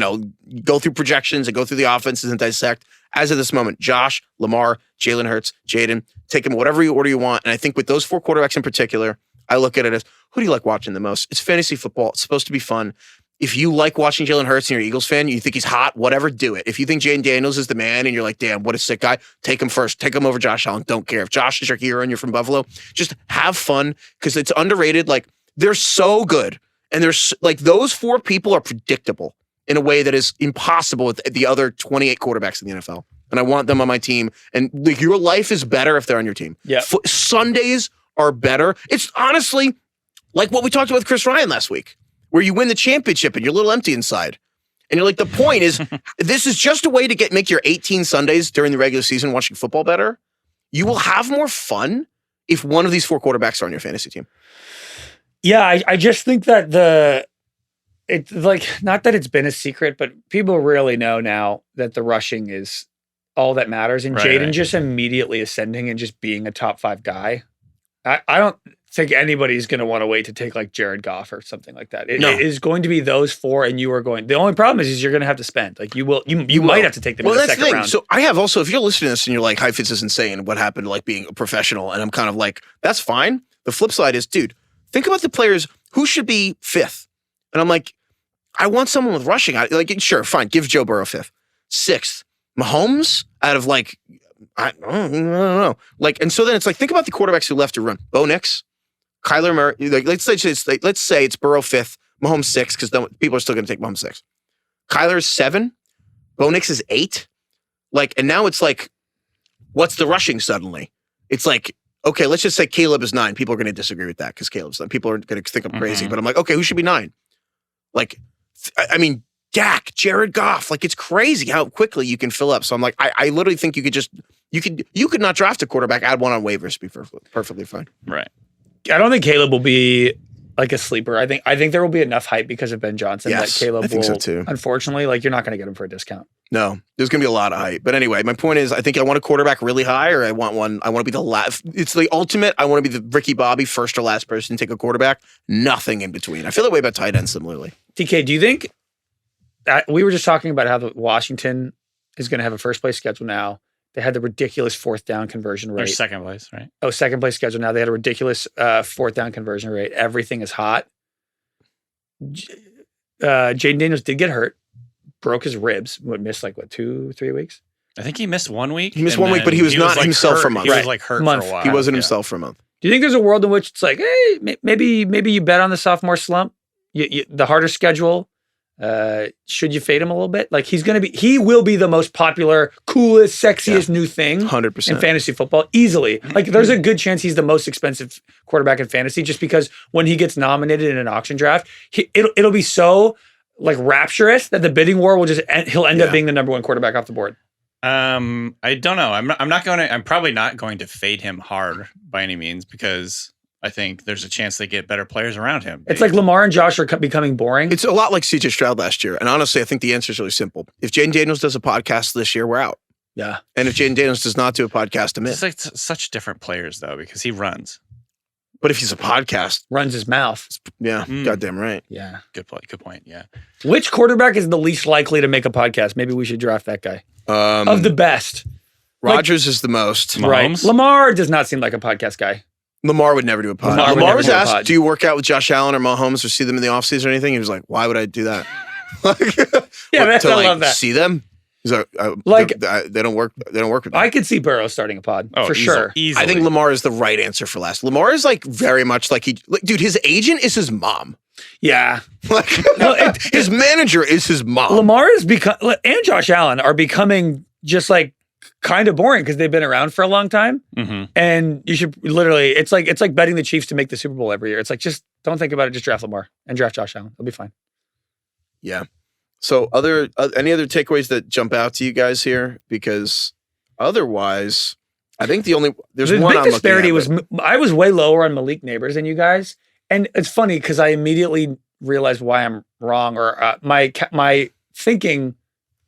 go through projections and go through the offenses and dissect. As of this moment, Josh, Lamar, Jalen Hurts, Jaden, take them whatever order you want. And I think with those 4 quarterbacks in particular, I look at it as, who do you like watching the most? It's fantasy football. It's supposed to be fun. If you like watching Jalen Hurts and you're an Eagles fan, you think he's hot, whatever, do it. If you think Jaden Daniels is the man and you're like, damn, what a sick guy, take him first. Take him over Josh Allen. Don't care. If Josh is your hero and you're from Buffalo, just have fun because it's underrated. Like, they're so good. And there's like those 4 people are predictable in a way that is impossible with the other 28 quarterbacks in the NFL. And I want them on my team. And like, your life is better if they're on your team. Yeah. Sundays are better. It's honestly like what we talked about with Chris Ryan last week, where you win the championship and you're a little empty inside. And you're like, the point is, this is just a way to make your 18 Sundays during the regular season watching football better. You will have more fun if one of these 4 quarterbacks are on your fantasy team. Yeah, I just think that it's like, not that it's been a secret, but people really know now that the rushing is all that matters. And Jaden just immediately ascending and just being a top 5 guy. I don't think anybody's going to want to wait to take like Jared Goff or something like that. It is going to be those 4, and you are going. The only problem is you're going to have to spend. Like you might have to take them in the second round. So I have also, if you're listening to this and you're like, Heifetz is insane, what happened to like being a professional? And I'm kind of like, that's fine. The flip side is, dude, think about the players who should be 5th. And I'm like, I want someone with rushing. Like, sure, fine. Give Joe Burrow 5th. 6th. Mahomes out of like, I don't know. Like, and so then it's like, think about the quarterbacks who left to run. Bo Nix, Kyler Murray. Like, let's say it's Burrow 5th, Mahomes 6th, because people are still going to take Mahomes 6th. Kyler's 7. Bo Nix is 8. Like, and now it's like, what's the rushing suddenly? It's like, okay, let's just say Caleb is 9. People are going to disagree with that because Caleb's 9. People are going to think I'm crazy. But I'm like, okay, who should be 9? Like, I mean, Dak, Jared Goff. Like, it's crazy how quickly you can fill up. So I'm like, I literally think you could not draft a quarterback, add one on waivers, be perfectly fine. Right. I don't think Caleb will be like a sleeper. I think there will be enough hype because of Ben Johnson that Caleb will. So too. Unfortunately, like, you're not going to get him for a discount. No, there's going to be a lot of hype. But anyway, my point is, I think I want a quarterback really high, or I want to be the last. It's the ultimate. I want to be the Ricky Bobby, first or last person to take a quarterback. Nothing in between. I feel that way about tight ends similarly. TK, do you think we were just talking about how the Washington is going to have a first place schedule now? They had the ridiculous 4th down conversion rate. They're second place, right? Oh, second place schedule now. They had a ridiculous 4th down conversion rate. Everything is hot. Jaden Daniels did get hurt. Broke his ribs. Missed like 2-3 weeks? I think he missed 1 week. He missed 1 week, but he was not like himself for a month. He was like hurt for a while. He wasn't himself for a month. Do you think there's a world in which it's like, hey, maybe you bet on the sophomore slump? The harder schedule. Should you fade him a little bit? Like, he will be the most popular, coolest, sexiest new thing 100% in fantasy football easily. Like, there's a good chance he's the most expensive quarterback in fantasy just because when he gets nominated in an auction draft, it'll be so like rapturous that the bidding war will he'll end up being the number 1 quarterback off the board. I don't know. I'm probably not going to fade him hard by any means because I think there's a chance they get better players around him. It's like Lamar and Josh are becoming boring. It's a lot like CJ Stroud last year. And honestly, I think the answer is really simple. If Jaden Daniels does a podcast this year, we're out. Yeah. And if Jaden Daniels does not do a podcast, I'm in. It's like such different players, though, because he runs. But if he's a podcast. Runs his mouth. Yeah, goddamn right. Yeah. Good point, yeah. Which quarterback is the least likely to make a podcast? Maybe we should draft that guy. Of the best. Rodgers is the most. Mahomes? Right. Lamar does not seem like a podcast guy. Lamar would never do a pod. Lamar was asked, do you work out with Josh Allen or Mahomes or see them in the offseason or anything? He was like, why would I do that? I love that. See them? He's like, they don't work with me. I could see Burrow starting a pod for sure. Easily. I think Lamar is the right answer for last. Lamar is like very much like dude, his agent is his mom. Yeah. Like his manager is his mom. Lamar is and Josh Allen are becoming just like kind of boring because they've been around for a long time. Mm-hmm. And you should literally, it's like betting the Chiefs to make the Super Bowl every year. It's like, just don't think about it. Just draft Lamar and draft Josh Allen. It'll be fine. Yeah. So any other takeaways that jump out to you guys here? Because otherwise, I think there's The one big I'm disparity looking at, was I was way lower on Malik Nabers than you guys, and it's funny because I immediately realized why I'm wrong, or my thinking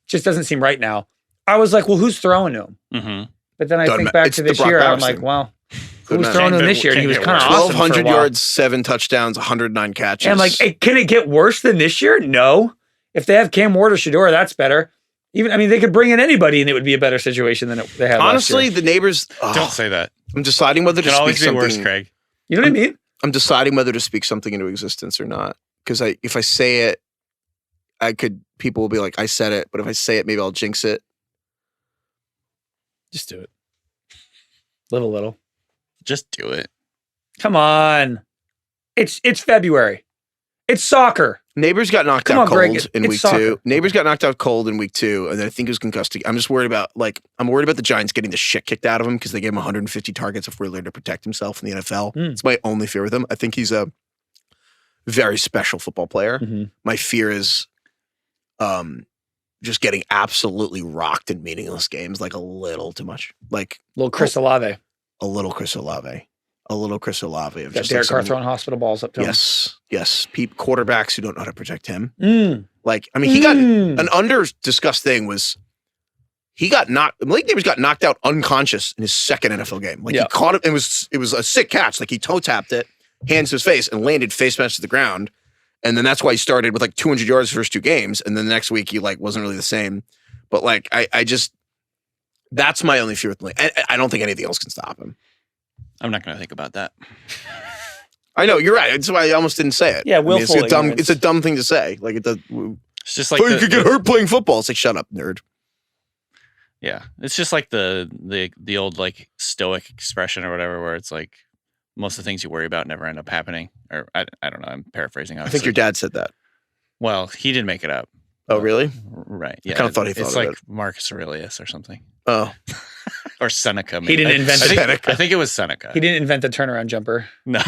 just doesn't seem right now. I was like, well, who's throwing to him? Mm-hmm. But then I Doesn't think ma- back it's to the this Brock year, I'm Bowers like, thing. well, who Doesn't was matter. throwing to him this year? And he was kind of awesome 1,200 for a while. yards, 7 touchdowns, 109 catches. And I'm like, hey, can it get worse than this year? No. If they have Cam Ward or Shedeur, that's better. They could bring in anybody and it would be a better situation than they had honestly, last year. the Neighbors. Don't say that. I'm deciding whether to Can speak always be something. worse, Craig. You know what I mean? I'm deciding whether to speak something into existence or not. Because if I say it, people will be like, I said it. But if I say it, maybe I'll jinx it. Just do it. Live a little. Just do it. Come on. It's February. It's soccer. Neighbors got knocked Come out on, Greg, cold in it's week soccer. 2. Neighbors got knocked out cold in week 2, and then I think he was concussed. I'm just worried about the Giants getting the shit kicked out of him because they gave him 150 targets before he learned to protect himself in the NFL. It's my only fear with him. I think he's a very special football player. Mm-hmm. My fear is just getting absolutely rocked in meaningless games, like a little too much. Like Little Chris Olave. a little Chris Olave. A little Chris Olave. Of Got just Derek Carr some- throwing hospital balls up to him. Yes. Quarterbacks who don't know how to protect him. Mm. He got an under-discussed thing was Malik Nabers got knocked out unconscious in his second NFL game. He caught it. It was a sick catch. He toe tapped it, hands to his face, and landed face mask to the ground. And then that's why he started with 200 yards the first 2 games. And then the next week he wasn't really the same. But I just that's my only fear with Malik. I don't think anything else can stop him. I'm not going to think about that. I know you're right. That's why I almost didn't say it. Yeah, it's a dumb thing to say. It's just like you could get hurt playing football. It's shut up, nerd. Yeah, it's just like the old stoic expression or whatever, where it's like most of the things you worry about never end up happening. Or I don't know. I'm paraphrasing. Obviously. I think your dad said that. Well, he didn't make it up. Oh, really? Right. Yeah. I kind of thought he thought it's of like it. Marcus Aurelius or something. Oh, or Seneca. He didn't invent I think it was Seneca. He didn't invent the turnaround jumper. No.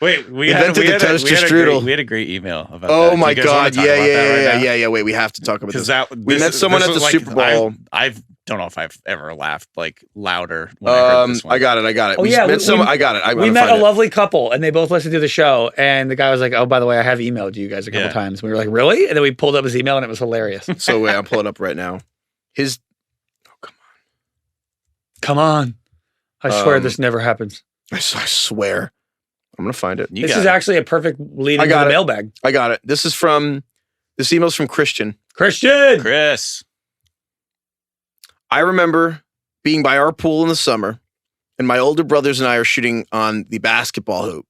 Wait, we invented the toaster strudel. We had a great email about that. Oh my Do you guys wanna God! talk about that right now? Yeah. Wait, we have to talk about this. We met someone at the Super Bowl. I don't know if I've ever laughed louder when I heard this one. I got it. Oh, yeah, I got it. We met a lovely couple, and they both listened to the show. And the guy was like, "Oh, by the way, I have emailed you guys a couple times." We were like, "Really?" And then we pulled up his email, and it was hilarious. So wait, I'm pulling up right now. Come on! I swear this never happens. I swear, I'm gonna find it. This is actually a perfect lead into the mailbag. I got it. This email's from Christian. Chris. I remember being by our pool in the summer, and my older brothers and I are shooting on the basketball hoop.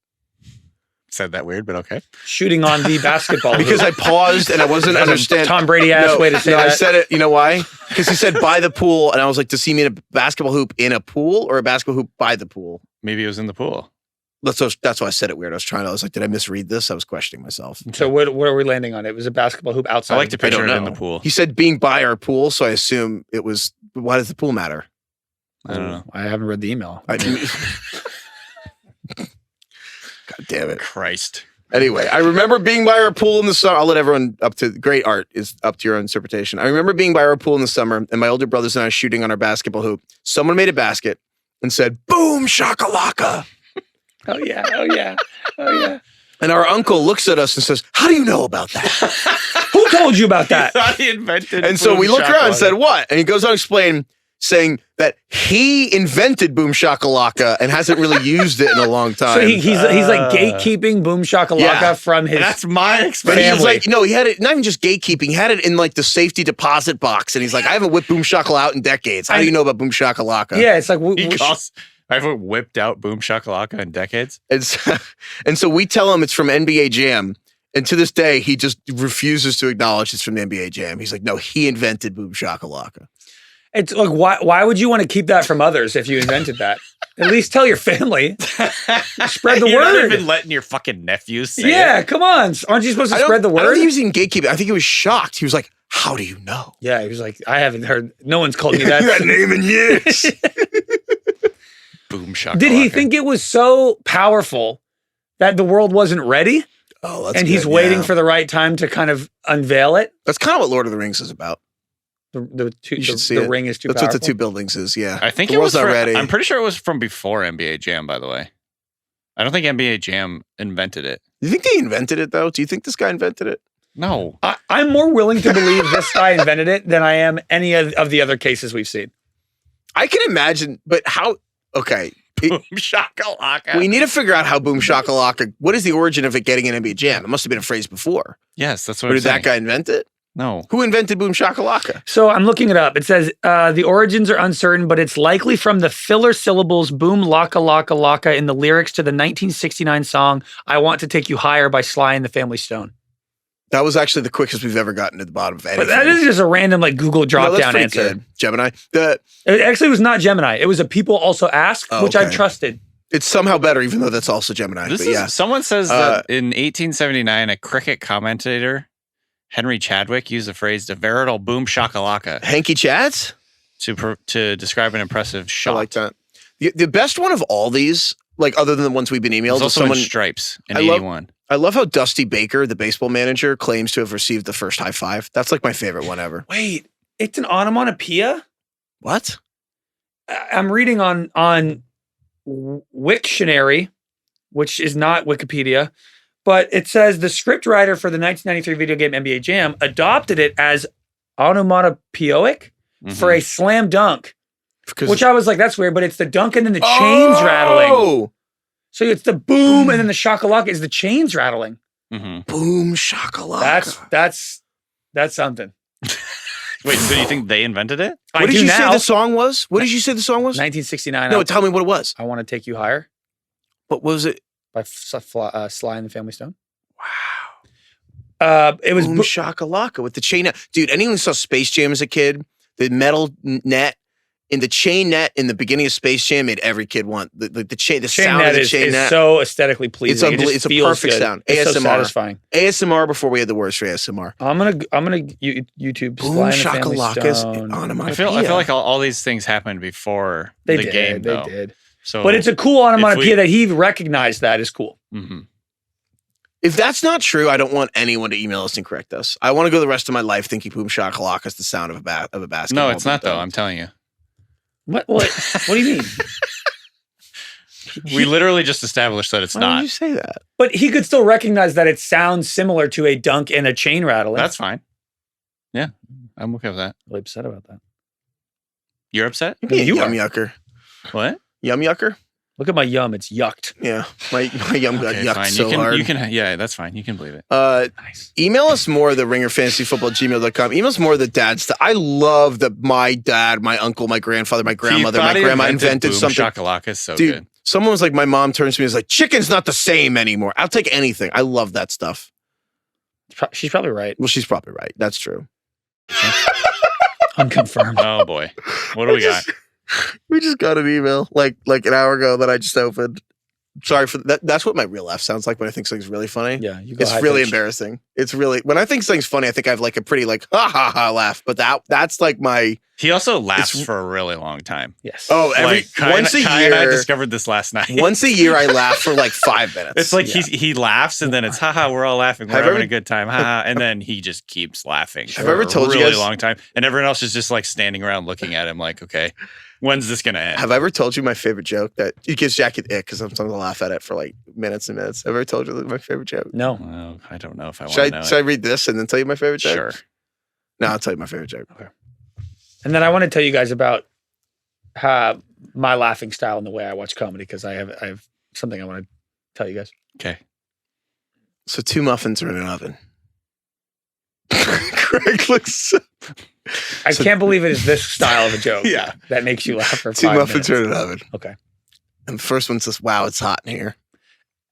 Said that weird, but okay. Shooting on the basketball because I paused and I wasn't understanding. Tom Brady-ass way to say that. I said it. You know why? Because he said by the pool, and I was like, does he mean a basketball hoop in a pool or a basketball hoop by the pool? Maybe it was in the pool. That's why I said it weird. I was like, did I misread this? I was questioning myself. So what are we landing on? It was a basketball hoop outside. I like to picture it in the pool. He said being by our pool, so I assume it was. Why does the pool matter? I don't know. I haven't read the email. God damn it. Christ. Anyway, I remember being by our pool in the summer. I'll let everyone great art is up to your own interpretation. I remember being by our pool in the summer and my older brothers and I shooting on our basketball hoop. Someone made a basket and said, "Boom-shakalaka." Oh yeah. And our uncle looks at us and says, "How do you know about that?" Who told you about that? He thought he invented And so we looked around and said, "What?" And he goes on to explain, saying that he invented Boom-shakalaka and hasn't really used it in a long time. So he's like gatekeeping Boom-shakalaka from his. That's my But experience. he's like, no, he had it, not even just gatekeeping, he had it in the safety deposit box. And he's like, I haven't whipped Boom-shakalaka out in decades. How do you know about Boom-shakalaka? Yeah, it's like I haven't whipped out Boom-shakalaka in decades. And so we tell him it's from NBA Jam. And to this day, he just refuses to acknowledge it's from NBA Jam. He's like, no, he invented Boom-shakalaka. It's like, why would you want to keep that from others if you invented that? At least tell your family. Spread the You're word. not even letting your fucking nephews say it. Come on. Aren't you supposed to spread the word? I don't think he was even gatekeeping. I think he was shocked. He was like, how do you know? Yeah, he was like, I haven't heard. No one's called me that. That name in years. Boom-shakalaka. Did he think it was so powerful that the world wasn't ready? Oh, that's and he's good, waiting yeah. for the right time to kind of unveil it? That's kind of what Lord of the Rings is about. The ring is too That's powerful. what the two buildings is, yeah. I think the it was world's not ready. I'm pretty sure it was from before NBA Jam, by the way. I don't think NBA Jam invented it. You think they invented it, though? Do you think this guy invented it? No. I'm more willing to believe this guy invented it than I am any of the other cases we've seen. I can imagine, but how? Okay. Boom-shakalaka. We need to figure out how Boom-shakalaka, what is the origin of it getting an NBA Jam? It must have been a phrase before. Yes, that's what Or I'm did saying. that guy invent it? No. Who invented Boom-shakalaka? So I'm looking it up. It says the origins are uncertain, but it's likely from the filler syllables boom laka laka laka in the lyrics to the 1969 song "I Want to Take You Higher" by Sly and the Family Stone. That was actually the quickest we've ever gotten to the bottom of anything. But that is just a random Google drop that's down pretty answer. good. Gemini. It actually was not Gemini. It was a people also ask, Oh, which I okay. trusted. It's somehow better, even though that's also Gemini. This but is, yeah. Someone says that in 1879, a cricket commentator, Henry Chadwick, used the phrase "a veritable boom shakalaka" Hanky Chats? to describe an impressive shot. I like that. The best one of all these, other than the ones we've been emailed, There's is also in stripes in I love- 81. I love how Dusty Baker, the baseball manager, claims to have received the first high five. That's my favorite one ever. Wait, it's an onomatopoeia? What? I'm reading on Wiktionary, which is not Wikipedia, but it says the scriptwriter for the 1993 video game NBA Jam adopted it as onomatopoeic for a slam dunk, which I was like, that's weird, but it's the dunk and then the chains rattling. So it's the boom and then the shakalaka is the chains rattling. Boom shakalaka. That's something. Wait, so you think they invented it? What did you say the song was? What did you say the song was? 1969. No, tell me what it was. I Want to Take You Higher. What was it? By Sly and the Family Stone. Wow. It was Boom shakalaka with the chain net. Dude, anyone who saw Space Jam as a kid, the metal net in the chain net in the beginning of Space Jam made every kid want the sound of the chain net. Is so aesthetically pleasing. It's a perfect sound. It's ASMR. so satisfying. ASMR before we had the words for ASMR. I'm gonna YouTube Boom Sly and the Family shakalaka's Stone. onomatopoeia. I feel like all these things happened before the game, though. They did. So, but it's a cool onomatopoeia that he recognized. That is cool. If that's not true, I don't want anyone to email us and correct us. I want to go the rest of my life thinking boom shakalaka is the sound of a basketball. No, it's not though. I'm telling you. What do you mean? We literally just established that it's Why not. did you say that? But he could still recognize that it sounds similar to a dunk and a chain rattling. That's fine. Yeah, I'm okay with that. Really upset about that. You're upset? You're being a You yum are. yucker. What? Yum yucker? Look at my yum. It's yucked. Yeah. My yum got yucked fine. so hard. Yeah, that's fine. You can believe it. Nice. Email us more at theringerfantasyfootball@gmail.com. Email us more of the dad stuff. I love that my dad, my uncle, my grandfather, my grandmother, my grandma invented Boom something. Shakalaka is so Dude, good. someone was like, my mom turns to me and is like, chicken's not the same anymore. I'll take anything. I love that stuff. She's probably right. Well, she's probably right. That's true. Unconfirmed. Oh boy, what do we got? We just got an email like an hour ago that I just opened. Sorry for that. That's what my real laugh sounds like when I think something's really funny. Yeah, you go It's high really pitch. embarrassing. It's really when I think something's funny, I think I have like a pretty ha ha ha laugh. But that's like my He also laughs for a really long time. Yes. once a Kai and I year. discovered this last night. Once a year, I laugh for like 5 minutes. It's like he laughs and then it's haha, we're all laughing, we're Have I having ever- a good time, haha, and then he just keeps laughing Have for I ever told a you really guys- long time, and everyone else is just like standing around looking at him like, okay, when's this gonna end? Have I ever told you my favorite joke that it gives Jackie the ick because sometimes I laugh at it for like minutes and minutes? Have I ever told you my favorite joke? No. Well, I don't know if I want Should to know. I read this and then tell you my favorite joke? Sure. No, I'll tell you my favorite joke. And then I want to tell you guys about my laughing style and the way I watch comedy because I have something I want to tell you guys. Okay. So 2 muffins are in an oven. Greg looks so... I can't believe it is this style of a joke. Yeah. That makes you laugh for 2 5 muffins minutes. are in an oven. Okay. And the first one says, wow, it's hot in here.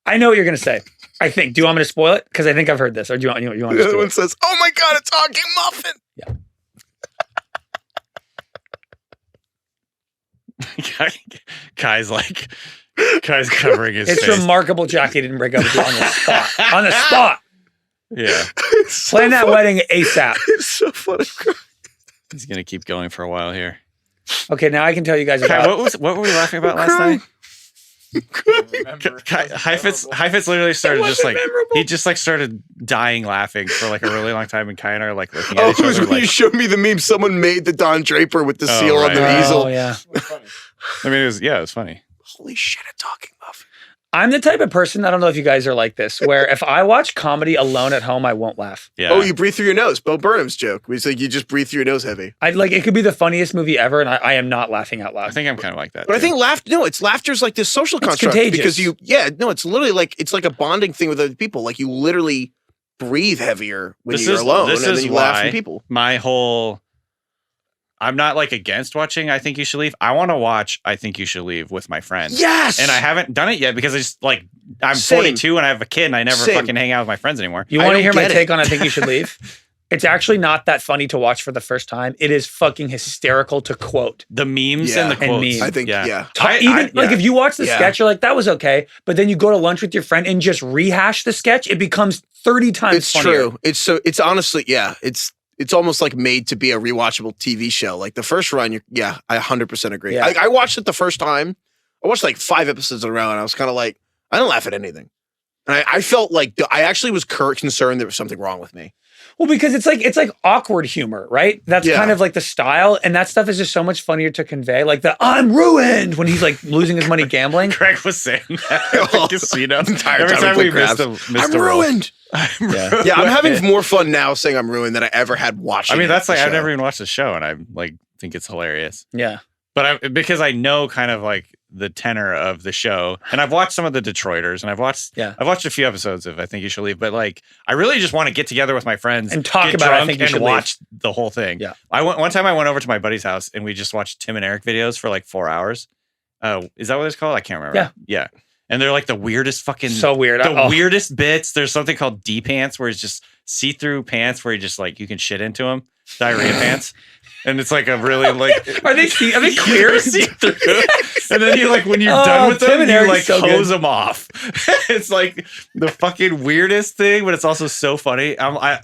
I know what you're going to say. I think. Do you want me to spoil it? Because I think I've heard this. Or do you want The to other do one it? says, oh my God, a talking muffin. Kai's covering his It's face. remarkable Jackie didn't break up with you on the spot. On the spot. Yeah. It's so Plan that funny. wedding ASAP. It's so funny. He's gonna keep going for a while here. Okay, now I can tell you guys Kai, about what were we laughing about last night? Heifetz literally started just like memorable. He just like started dying laughing for like a really long time, and Kai and I are like looking at each other. When you showed me the meme, someone made the Don Draper with the seal on the easel. Oh yeah. I mean, it was funny. Holy shit, a talking muffin. I'm the type of person, I don't know if you guys are like this, where if I watch comedy alone at home, I won't laugh. Yeah. Oh, you breathe through your nose. Bo Burnham's joke. It's like you just breathe through your nose heavy. It could be the funniest movie ever, and I am not laughing out loud. I think I'm kind of like that. But too. I think laughter's like this social construct. Contagious. Because it's literally like, it's like a bonding thing with other people. Like you literally breathe heavier when you're alone, and then you laugh from people. I'm not like against watching I Think You Should Leave. I want to watch I Think You Should Leave with my friends. Yes! And I haven't done it yet because I just like, I'm 42 and I have a kid and I never fucking hang out with my friends anymore. You want to hear my take on I Think You Should Leave? It's actually not that funny to watch for the first time. It is fucking hysterical to quote. The memes and the quotes. I think, yeah. If you watch the sketch, you're like, that was okay. But then you go to lunch with your friend and just rehash the sketch, it becomes 30 times funnier. It's true. It's honestly, it's almost like made to be a rewatchable TV show. Like the first run, I 100% agree. Yeah. I watched it the first time. I watched like 5 episodes in a row, and I was kind of like, I don't laugh at anything. And I felt like I actually was concerned there was something wrong with me. Well, because it's like awkward humor, right? That's kind of like the style, and that stuff is just so much funnier to convey. Like the "I'm ruined" when he's like losing his money gambling. Greg was saying that at the casino. Every time we missed I'm ruined. Yeah, I'm having more fun now saying I'm ruined than I ever had watching. I mean, that's like I've never even watched the show, and I like think it's hilarious. Yeah, but because I know kind of like the tenor of the show, and I've watched some of the Detroiters, and I've watched a few episodes of I Think You Should Leave. But like, I really just want to get together with my friends and talk about I Think You Should watch the whole thing. Yeah, one time I went over to my buddy's house and we just watched Tim and Eric videos for like 4 hours. Is that what it's called? I can't remember. Yeah. And they're like the weirdest fucking so weird. Weirdest bits. There's something called D pants where it's just see-through pants where you just like you can shit into them. Diarrhea pants. And it's like a really like are they clear? See-through? And then you like when you're done with them, you like hose them off. It's like the fucking weirdest thing, but it's also so funny.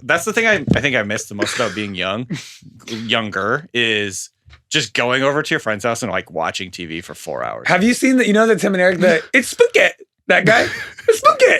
That's the thing I think I missed the most about being younger is just going over to your friend's house and like watching TV for 4 hours. Have you seen that? You know that Tim and Eric, it's spooky. That guy, it's spooky.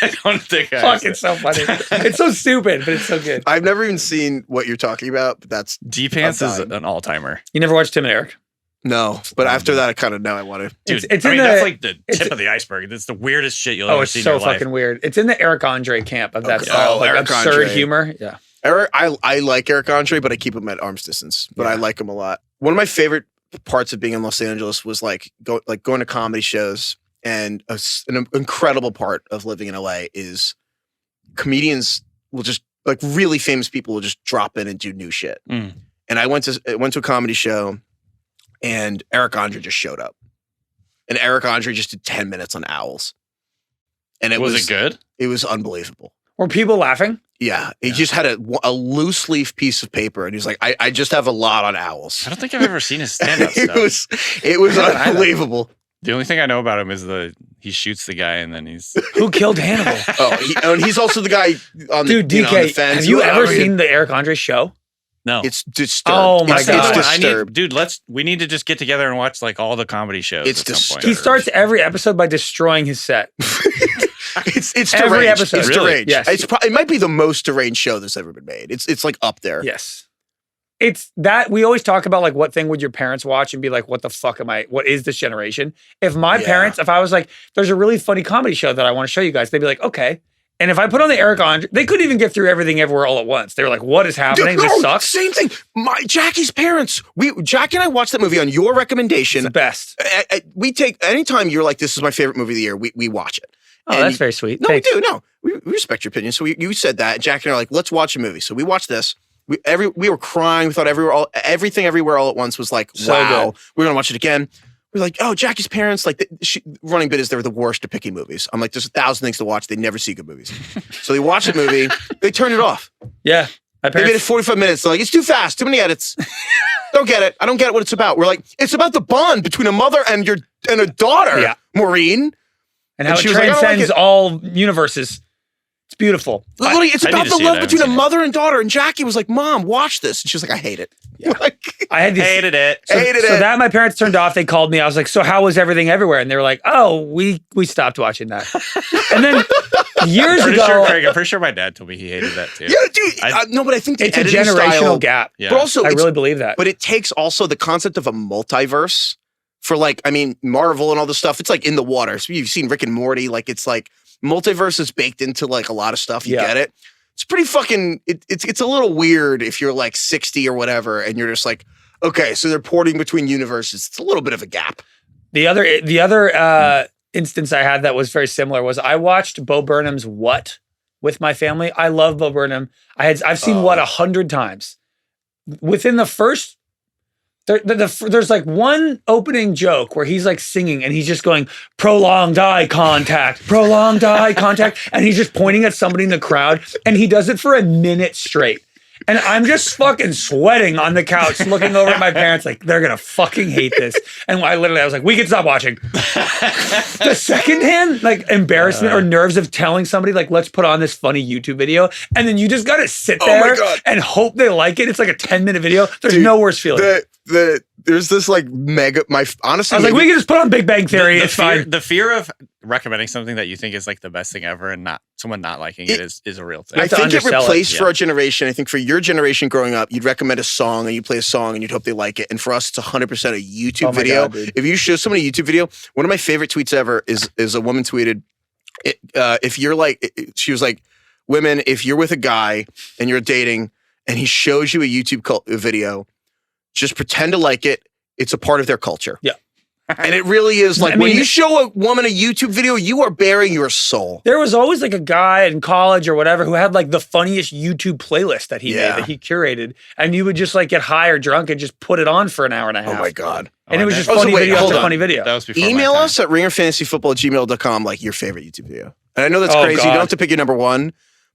I don't think I fuck. It's so funny. It's so stupid, but it's so good. I've never even seen what you're talking about, but that's D pants is an all timer. You never watched Tim and Eric? No, but after that, I kind of know I want to. Dude, that's like the tip of the iceberg. That's the weirdest shit you'll ever see in your life. Oh, it's so fucking weird. It's in the Eric Andre camp of that style, like absurd humor. Yeah. Eric, I like Eric Andre, but I keep him at arm's distance. But I like him a lot. One of my favorite parts of being in Los Angeles was like going to comedy shows, and an incredible part of living in LA is comedians will just like really famous people will just drop in and do new shit. And I went to a comedy show, and Eric Andre just showed up, and Eric Andre just did 10 minutes on owls, and it was it good? It was unbelievable. Were people laughing? Yeah, he just had a loose leaf piece of paper, and he's like, "I just have a lot on owls." I don't think I've ever seen his stand-up stuff. It was unbelievable. The only thing I know about him is he shoots the guy, and then he's who killed Hannibal. And he's also the guy on the, DK, on the fence. Have you ever seen the Eric Andre show? No, it's disturbed. Oh my god, it's disturbed. We need to just get together and watch like all the comedy shows. It's disturbed. He starts every episode by destroying his set. It's every deranged. episode. It's Really? deranged. Yes. It might be the most deranged show that's ever been made. It's like up there. Yes. It's that we always talk about like what thing would your parents watch and be like, what the fuck what is this generation? If my parents, if I was like, there's a really funny comedy show that I want to show you guys, they'd be like, okay. And if I put on the Eric Andre, they couldn't even get through everything everywhere all at once. They were like, what is happening? This sucks. Same thing. Jackie's parents. Jackie and I watched that movie on your recommendation. It's the best. We take anytime you're like, this is my favorite movie of the year, we watch it. Oh, that's very sweet. No, we do. No, we respect your opinion. So you said that. Jackie and I are like, let's watch a movie. So we watched this. We were crying. We thought everything everywhere all at once was like, so wow. Good. We're gonna watch it again. We're like, oh, Jackie's parents, like running bit is they're the worst at picking movies. I'm like, there's 1,000 things to watch. They never see good movies. So they watch a movie, they turn it off. Yeah. They made it 45 minutes. They're like, it's too fast, too many edits. Don't get it. I don't get what it's about. We're like, it's about the bond between a mother and a daughter, Maureen. And how it transcends all universes. It's beautiful. Literally, it's I about need to the see it. love I haven't between a seen it. mother and daughter. And Jackie was like, "Mom, watch this." And she was like, "I hate it." Yeah. Like, I had these, Hated it. So hated it. that my parents turned off. They called me. I was like, "So how was everything everywhere?" And they were like, "Oh, we stopped watching that." And then years I'm ago, pretty sure my dad told me he hated that too. yeah, dude. No, but I think the it's a editing generational style, gap. Yeah. But also, I it's- really believe that. But it takes also the concept of a multiverse for like, I mean, Marvel and all this stuff. It's like in the water. So you've seen Rick and Morty. Like it's like multiverse is baked into like a lot of stuff. You get it. It's pretty fucking. It's a little weird if you're like 60 or whatever, and you're just like, okay, so they're porting between universes. It's a little bit of a gap. The other instance I had that was very similar was I watched Bo Burnham's What with my family. I love Bo Burnham. I've seen What 100 times. Within the first, there's like one opening joke where he's like singing and he's just going prolonged eye contact, and he's just pointing at somebody in the crowd, and he does it for a minute straight. And I'm just fucking sweating on the couch, looking over at my parents like, they're gonna fucking hate this. And I was like, we can stop watching. The secondhand like embarrassment or nerves of telling somebody like, let's put on this funny YouTube video, and then you just gotta sit there and hope they like it. It's like a 10-minute video. There's no worse feeling. There's this like mega. Honestly, I was like, we can just put on Big Bang Theory. It's fine. The fear of recommending something that you think is like the best thing ever and someone not liking it is a real thing. I think it replaced it. for our generation. I think for your generation growing up, you'd recommend a song and you play a song and you'd hope they like it. And for us, it's 100% a YouTube video. God, if you show somebody a YouTube video, one of my favorite tweets ever is a woman tweeted, if you're like, she was like, women, if you're with a guy and you're dating and he shows you a YouTube video, just pretend to like it. It's a part of their culture. Yeah. And it really is like, when you show a woman a YouTube video, you are bearing your soul. There was always like a guy in college or whatever who had like the funniest YouTube playlist that he made, that he curated. And you would just like get high or drunk and just put it on for an hour and a half. Oh my God. And it was just funny video after funny video. That was before Email us at ringerfantasyfootball@gmail.com like your favorite YouTube video. And I know that's crazy. God. You don't have to pick your number one.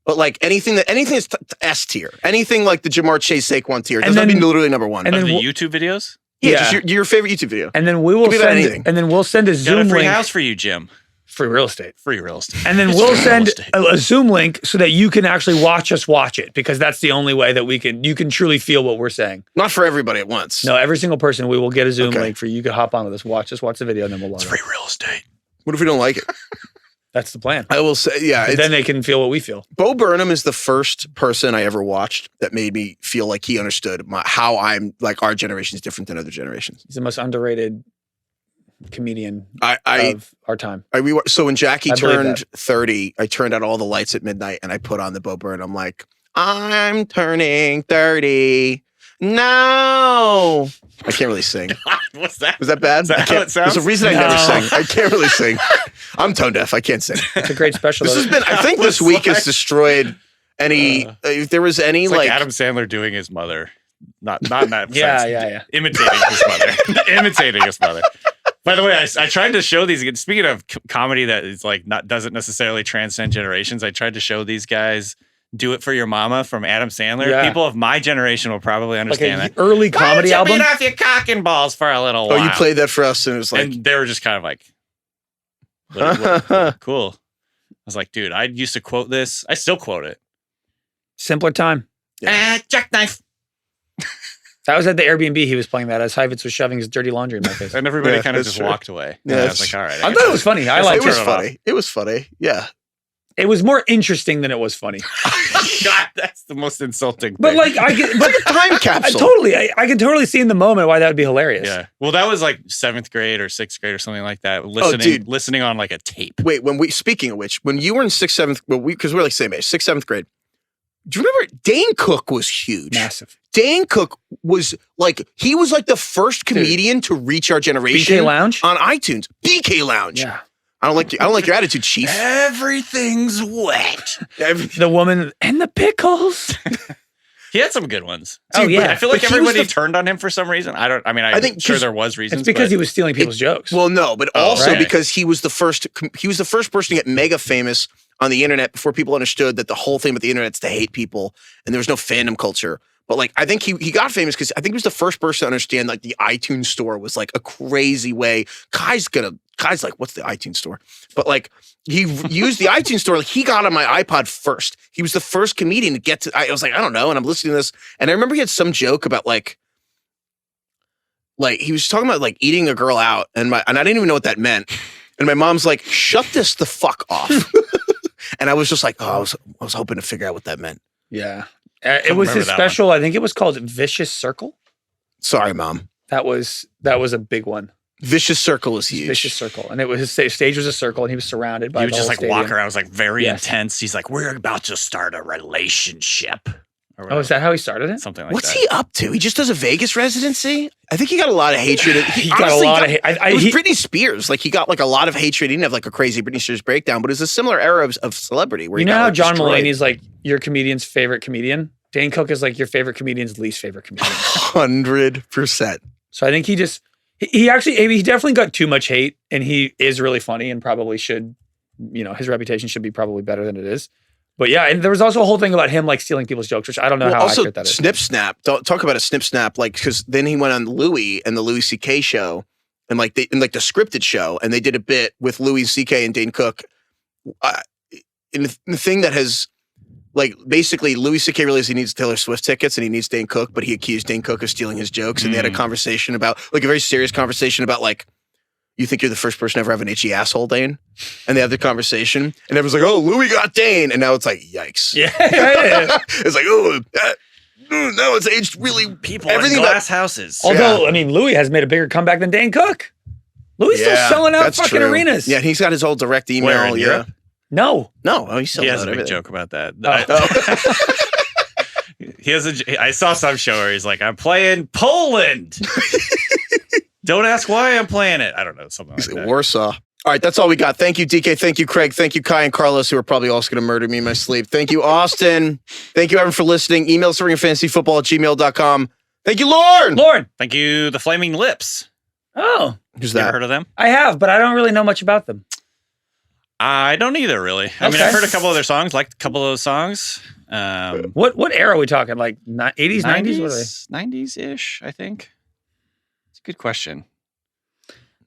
But like anything is S tier. Anything like the Jamar Chase Saquon tier. It doesn't have to be literally number one. And then the YouTube videos? Yeah, just your favorite YouTube video. And then we'll send a Zoom Got a free link. house for you, Jim. Free real estate. Free real estate. And then we'll send a Zoom link so that you can actually watch us watch it, because that's the only way that you can truly feel what we're saying. Not for everybody at once. No, every single person, we will get a Zoom link for you to hop onto this, watch the video, and then we'll log It's free real estate. What if we don't like it? That's the plan. I will say, yeah. Then they can feel what we feel. Bo Burnham is the first person I ever watched that made me feel like he understood how I'm like our generation is different than other generations. He's the most underrated comedian of our time. So when Jackie turned 30, I turned out all the lights at midnight and I put on the Bo Burnham like, I'm turning 30. No. I can't really sing. What's that? Was that bad? Is that how it sounds? There's a reason I never sing. I can't really sing. I'm tone deaf. I can't sing. It's a great special. This has been, I think this week has destroyed any, if there was any it's like Adam Sandler doing his mother. Not in that sense. Yeah. Imitating his mother. Imitating his mother. By the way, I tried to show these again. Speaking of comedy that is like doesn't necessarily transcend generations, I tried to show these guys Do It For Your Mama from Adam Sandler. Yeah. People of my generation will probably understand like that. Early comedy album. Beat off your cock and balls for a little while. Oh, you played that for us and it was like. And they were just kind of like, what, cool. I was like, dude, I used to quote this. I still quote it. Simpler time. Jackknife. That was at the Airbnb. He was playing that as Heifetz was shoving his dirty laundry in my face. And everybody Yeah, kind of that's just true. walked away. Yeah, And I was like, all right. I thought it was funny. I liked It was it. funny. It was funny. Yeah. It was more interesting than it was funny. God, that's the most insulting But thing. like, Time capsule. I can totally see in the moment why that would be hilarious. Yeah. Well, that was like 7th grade or 6th grade or something like that. dude. Listening on like a tape. Wait, speaking of which, when you were in 6th, 7th, because we're like same age, 6th, 7th grade, do you remember Dane Cook was huge? Massive. Dane Cook was like, he was like the first comedian to reach our generation. BK Lounge? On iTunes. BK Lounge. Yeah. I don't like your attitude, Chief. Everything's wet. The woman and the pickles. He had some good ones. Oh, yeah. I feel like But he was everybody turned on him for some reason. I think sure there was reasons. It's because he was stealing people's jokes. Well, no, but also right. because he was the first person to get mega famous on the internet before people understood that the whole thing about the internet is to hate people and there was no fandom culture. But like, I think he got famous because I think he was the first person to understand like the iTunes store was like a crazy way. Kai's gonna Kai's like, what's the iTunes store? But like, he used the iTunes store. Like, he got on my iPod first. He was the first comedian to get to, I was like, I don't know. And I'm listening to this. And I remember he had some joke about like he was talking about like eating a girl out. And I didn't even know what that meant. And my mom's like, shut this the fuck off. And I was just like, oh, I was hoping to figure out what that meant. Yeah. It was his special, I think it was called Vicious Circle. Sorry, Mom. That was a big one. Vicious Circle is huge. Vicious Circle. And it was his stage was a circle and he was surrounded by he would the just whole like stadium. walk around. It was like very intense. He's like, we're about to start a relationship. Oh, is that how he started it? Something like What's that. he up to? He just does a Vegas residency? I think he got a lot of hatred. He got a lot of hate. It was Britney Spears. Like, he got like a lot of hatred. He didn't have like a crazy Britney Spears breakdown, but it was a similar era of celebrity. Where you he know got, how like, John destroyed. Mulaney's like your comedian's favorite comedian? Dane Cook is like your favorite comedian's least favorite comedian. 100%. So I think he definitely got too much hate, and he is really funny and probably should, his reputation should be probably better than it is. But yeah, and there was also a whole thing about him like stealing people's jokes, which I don't know how accurate that is. Snip Snap. Don't talk about a Snip Snap, like, because then he went on Louis and the Louis C.K. show, and like the scripted show, and they did a bit with Louis C.K. and Dane Cook. In the thing that has, like, basically Louis C.K. realized he needs Taylor Swift tickets and he needs Dane Cook, but he accused Dane Cook of stealing his jokes, and they had a conversation about, like, a very serious conversation about, like, you think you're the first person to ever have an itchy asshole, Dane? And they have the conversation, and everyone's like, oh, Louis got Dane. And now it's like, yikes. Yeah. It's like, oh, no, it's aged really. People in glass houses. Although, I mean, Louis has made a bigger comeback than Dane Cook. Louis still selling out fucking true. arenas. Yeah, he's got his whole direct email. Where, in Europe? No. He sells He has out a big everything. joke about that. Oh. He has I saw some show where he's like, I'm playing Poland. Don't ask why I'm playing it. I don't know, something like that. Warsaw. All right, that's all we got. Thank you, DK. Thank you, Craig. Thank you, Kai and Carlos, who are probably also going to murder me in my sleep. Thank you, Austin. Thank you, everyone, for listening. Email ServingFantasyFootball@gmail.com. Thank you, Lauren. Thank you, the Flaming Lips. Oh. Who's You ever that? heard of them? I have, but I don't really know much about them. I don't either, really. I mean, I've heard a couple of their songs, liked a couple of those songs. What era are we talking? Like 80s, 90s? What are they? 90s-ish, I think. It's a good question.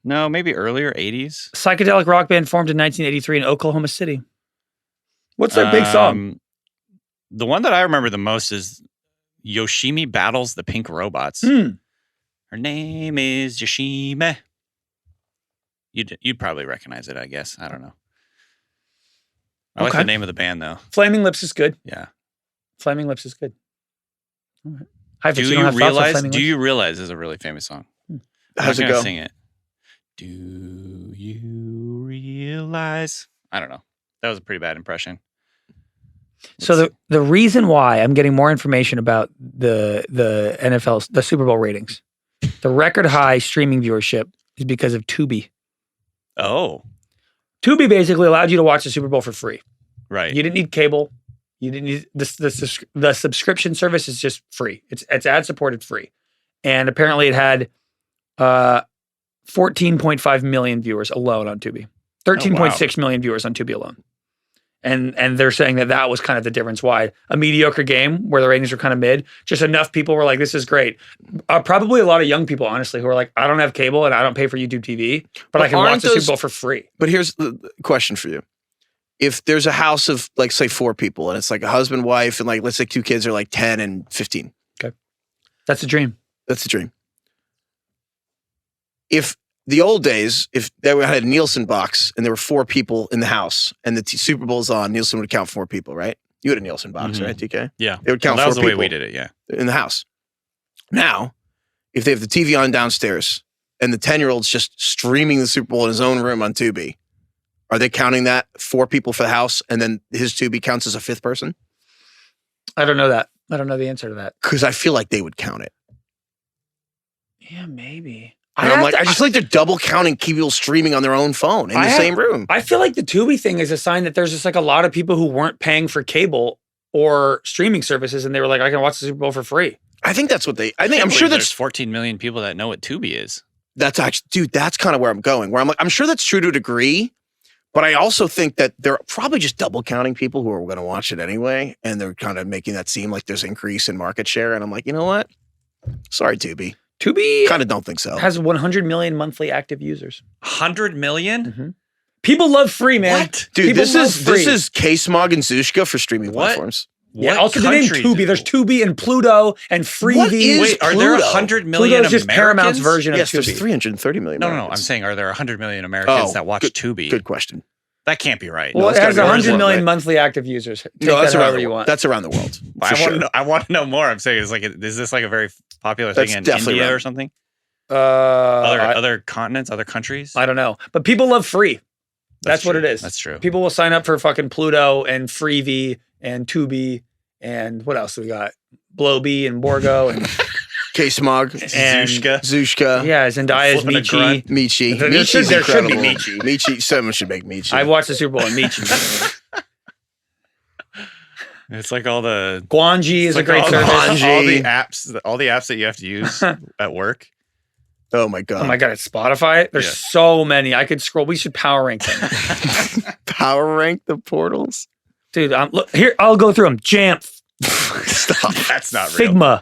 No, maybe earlier, 80s. Psychedelic rock band formed in 1983 in Oklahoma City. What's their big song? The one that I remember the most is Yoshimi Battles the Pink Robots. Her name is Yoshimi. You'd probably recognize it, I guess. I don't know. I like the name of the band, though. Flaming Lips is good. Yeah. Flaming Lips is good. All right. Heifetz, Do don't you have thoughts on realize? Flaming Do Lips? you realize it's a really famous song? How's I'm it not gonna go? Sing it. Do you realize? I don't know. That was a pretty bad impression. So the reason why I'm getting more information about the NFL, the Super Bowl ratings, the record high streaming viewership is because of Tubi. Oh, Tubi basically allowed you to watch the Super Bowl for free. right. You didn't need cable. You didn't need the subscription service is just free. It's ad supported free, and apparently it had 14.5 million viewers alone on Tubi. 13.6 million viewers on Tubi alone. And they're saying that was kind of the difference why a mediocre game where the ratings were kind of mid, just enough people were like, this is great. Probably a lot of young people, honestly, who are like, I don't have cable and I don't pay for YouTube TV, but I can watch the Super Bowl for free. But here's the question for you. If there's a house of, like, say, 4 people, and it's like a husband, wife, and, like, let's say 2 kids are like 10 and 15. Okay. That's a dream. That's the dream. If the old days, if they had a Nielsen box and there were 4 people in the house and the Super Bowl's on, Nielsen would count 4 people, right? You had a Nielsen box, right, TK? Yeah. They would count that 4 was the people way we did it, yeah. in the house. Now, if they have the TV on downstairs and the 10-year-old's just streaming the Super Bowl in his own room on Tubi, are they counting that 4 people for the house and then his Tubi counts as a 5th person? I don't know that. I don't know the answer to that. Because I feel like they would count it. Yeah, maybe. I just feel like they're double counting people streaming on their own phone in the same room. I feel like the Tubi thing is a sign that there's just like a lot of people who weren't paying for cable or streaming services, and they were like, I can watch the Super Bowl for free. I think that's what I'm sure there's that's 14 million people that know what Tubi is. That's actually, dude, that's kind of where I'm going. Where I'm like, I'm sure that's true to a degree, but I also think that they're probably just double counting people who are going to watch it anyway, and they're kind of making that seem like there's increase in market share. And I'm like, you know what? Sorry, Tubi. Tubi Kind of don't think so. has 100 million monthly active users. 100 million? Mm-hmm. People love free, man. What? Dude, People this love is free. K-Smog and Zushka for streaming What? platforms. Yeah, also the name country Tubi. do- There's Tubi and Pluto and Freevee. What is Wait, are there Pluto? 100 million Pluto's just Paramount's Americans? version Yes, of there's Tubi. 330 million. No, I'm Americans. saying, are there 100 million Americans Oh, that watch good- Tubi? Good question. That can't be right. Well, it's it gotta has be around 100 the million world, monthly active users. Take No, that's that around however the you world. want. That's around the world. For sure. I want to know more. I'm saying, is this like a very popular That's thing in definitely India right. or something? I Other continents, other countries? don't know. But people love free. That's what true. it is. That's true. People will sign up for fucking Pluto and Freevee and Tubi and what else we got? Blowbee and Borgo and K-Smog, And- Zushka, yeah, Zendaya's Flipping a Meechi. grunt. Michi. There Michi's should be incredible. Meechi. Meechi. Someone should make Meechi. I've watched the Super Bowl and Meechi. It's like all the Guanji is a like great all, service. Guanji. all the apps that you have to use at work. Oh my god. Oh my god, it's Spotify. There's Yeah. so many. I could scroll. We should power rank them, Power rank the portals. dude. Look here. I'll go through them. Jamf, Stop. That's not real. Figma,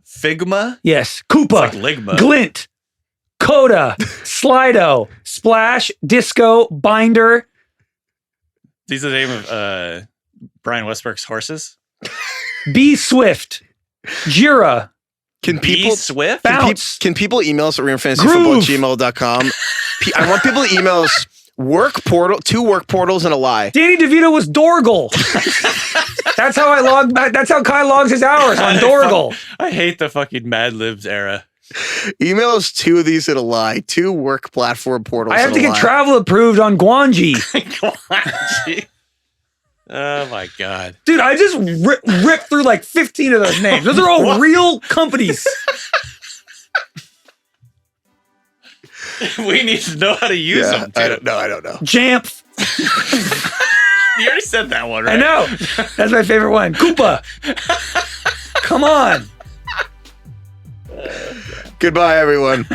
Figma? yes, Koopa, It's like Ligma. Glint, Coda, Slido, Splash, Disco, Binder. These are the name of Brian Westbrook's horses. Be Swift, Jira, Can people Swift? Bounce. Can people email us at reamfantasyfootball@gmail.com? I want people to email us two work portals and a lie. Danny DeVito was Dorgle. That's how I log. That's how Kai logs his hours on Dorgle. I hate the fucking Mad Libs era. Email us two of these and a lie. Two work platform portals. I have and to a get lie. travel approved on Guanji. Oh my god. Dude, I just ripped through like 15 of those names. Those are all real companies. We need to know how to use them. Too. I don't know. Jamf. You already said that one, right? I know. That's my favorite one. Koopa. Come on. Goodbye, everyone.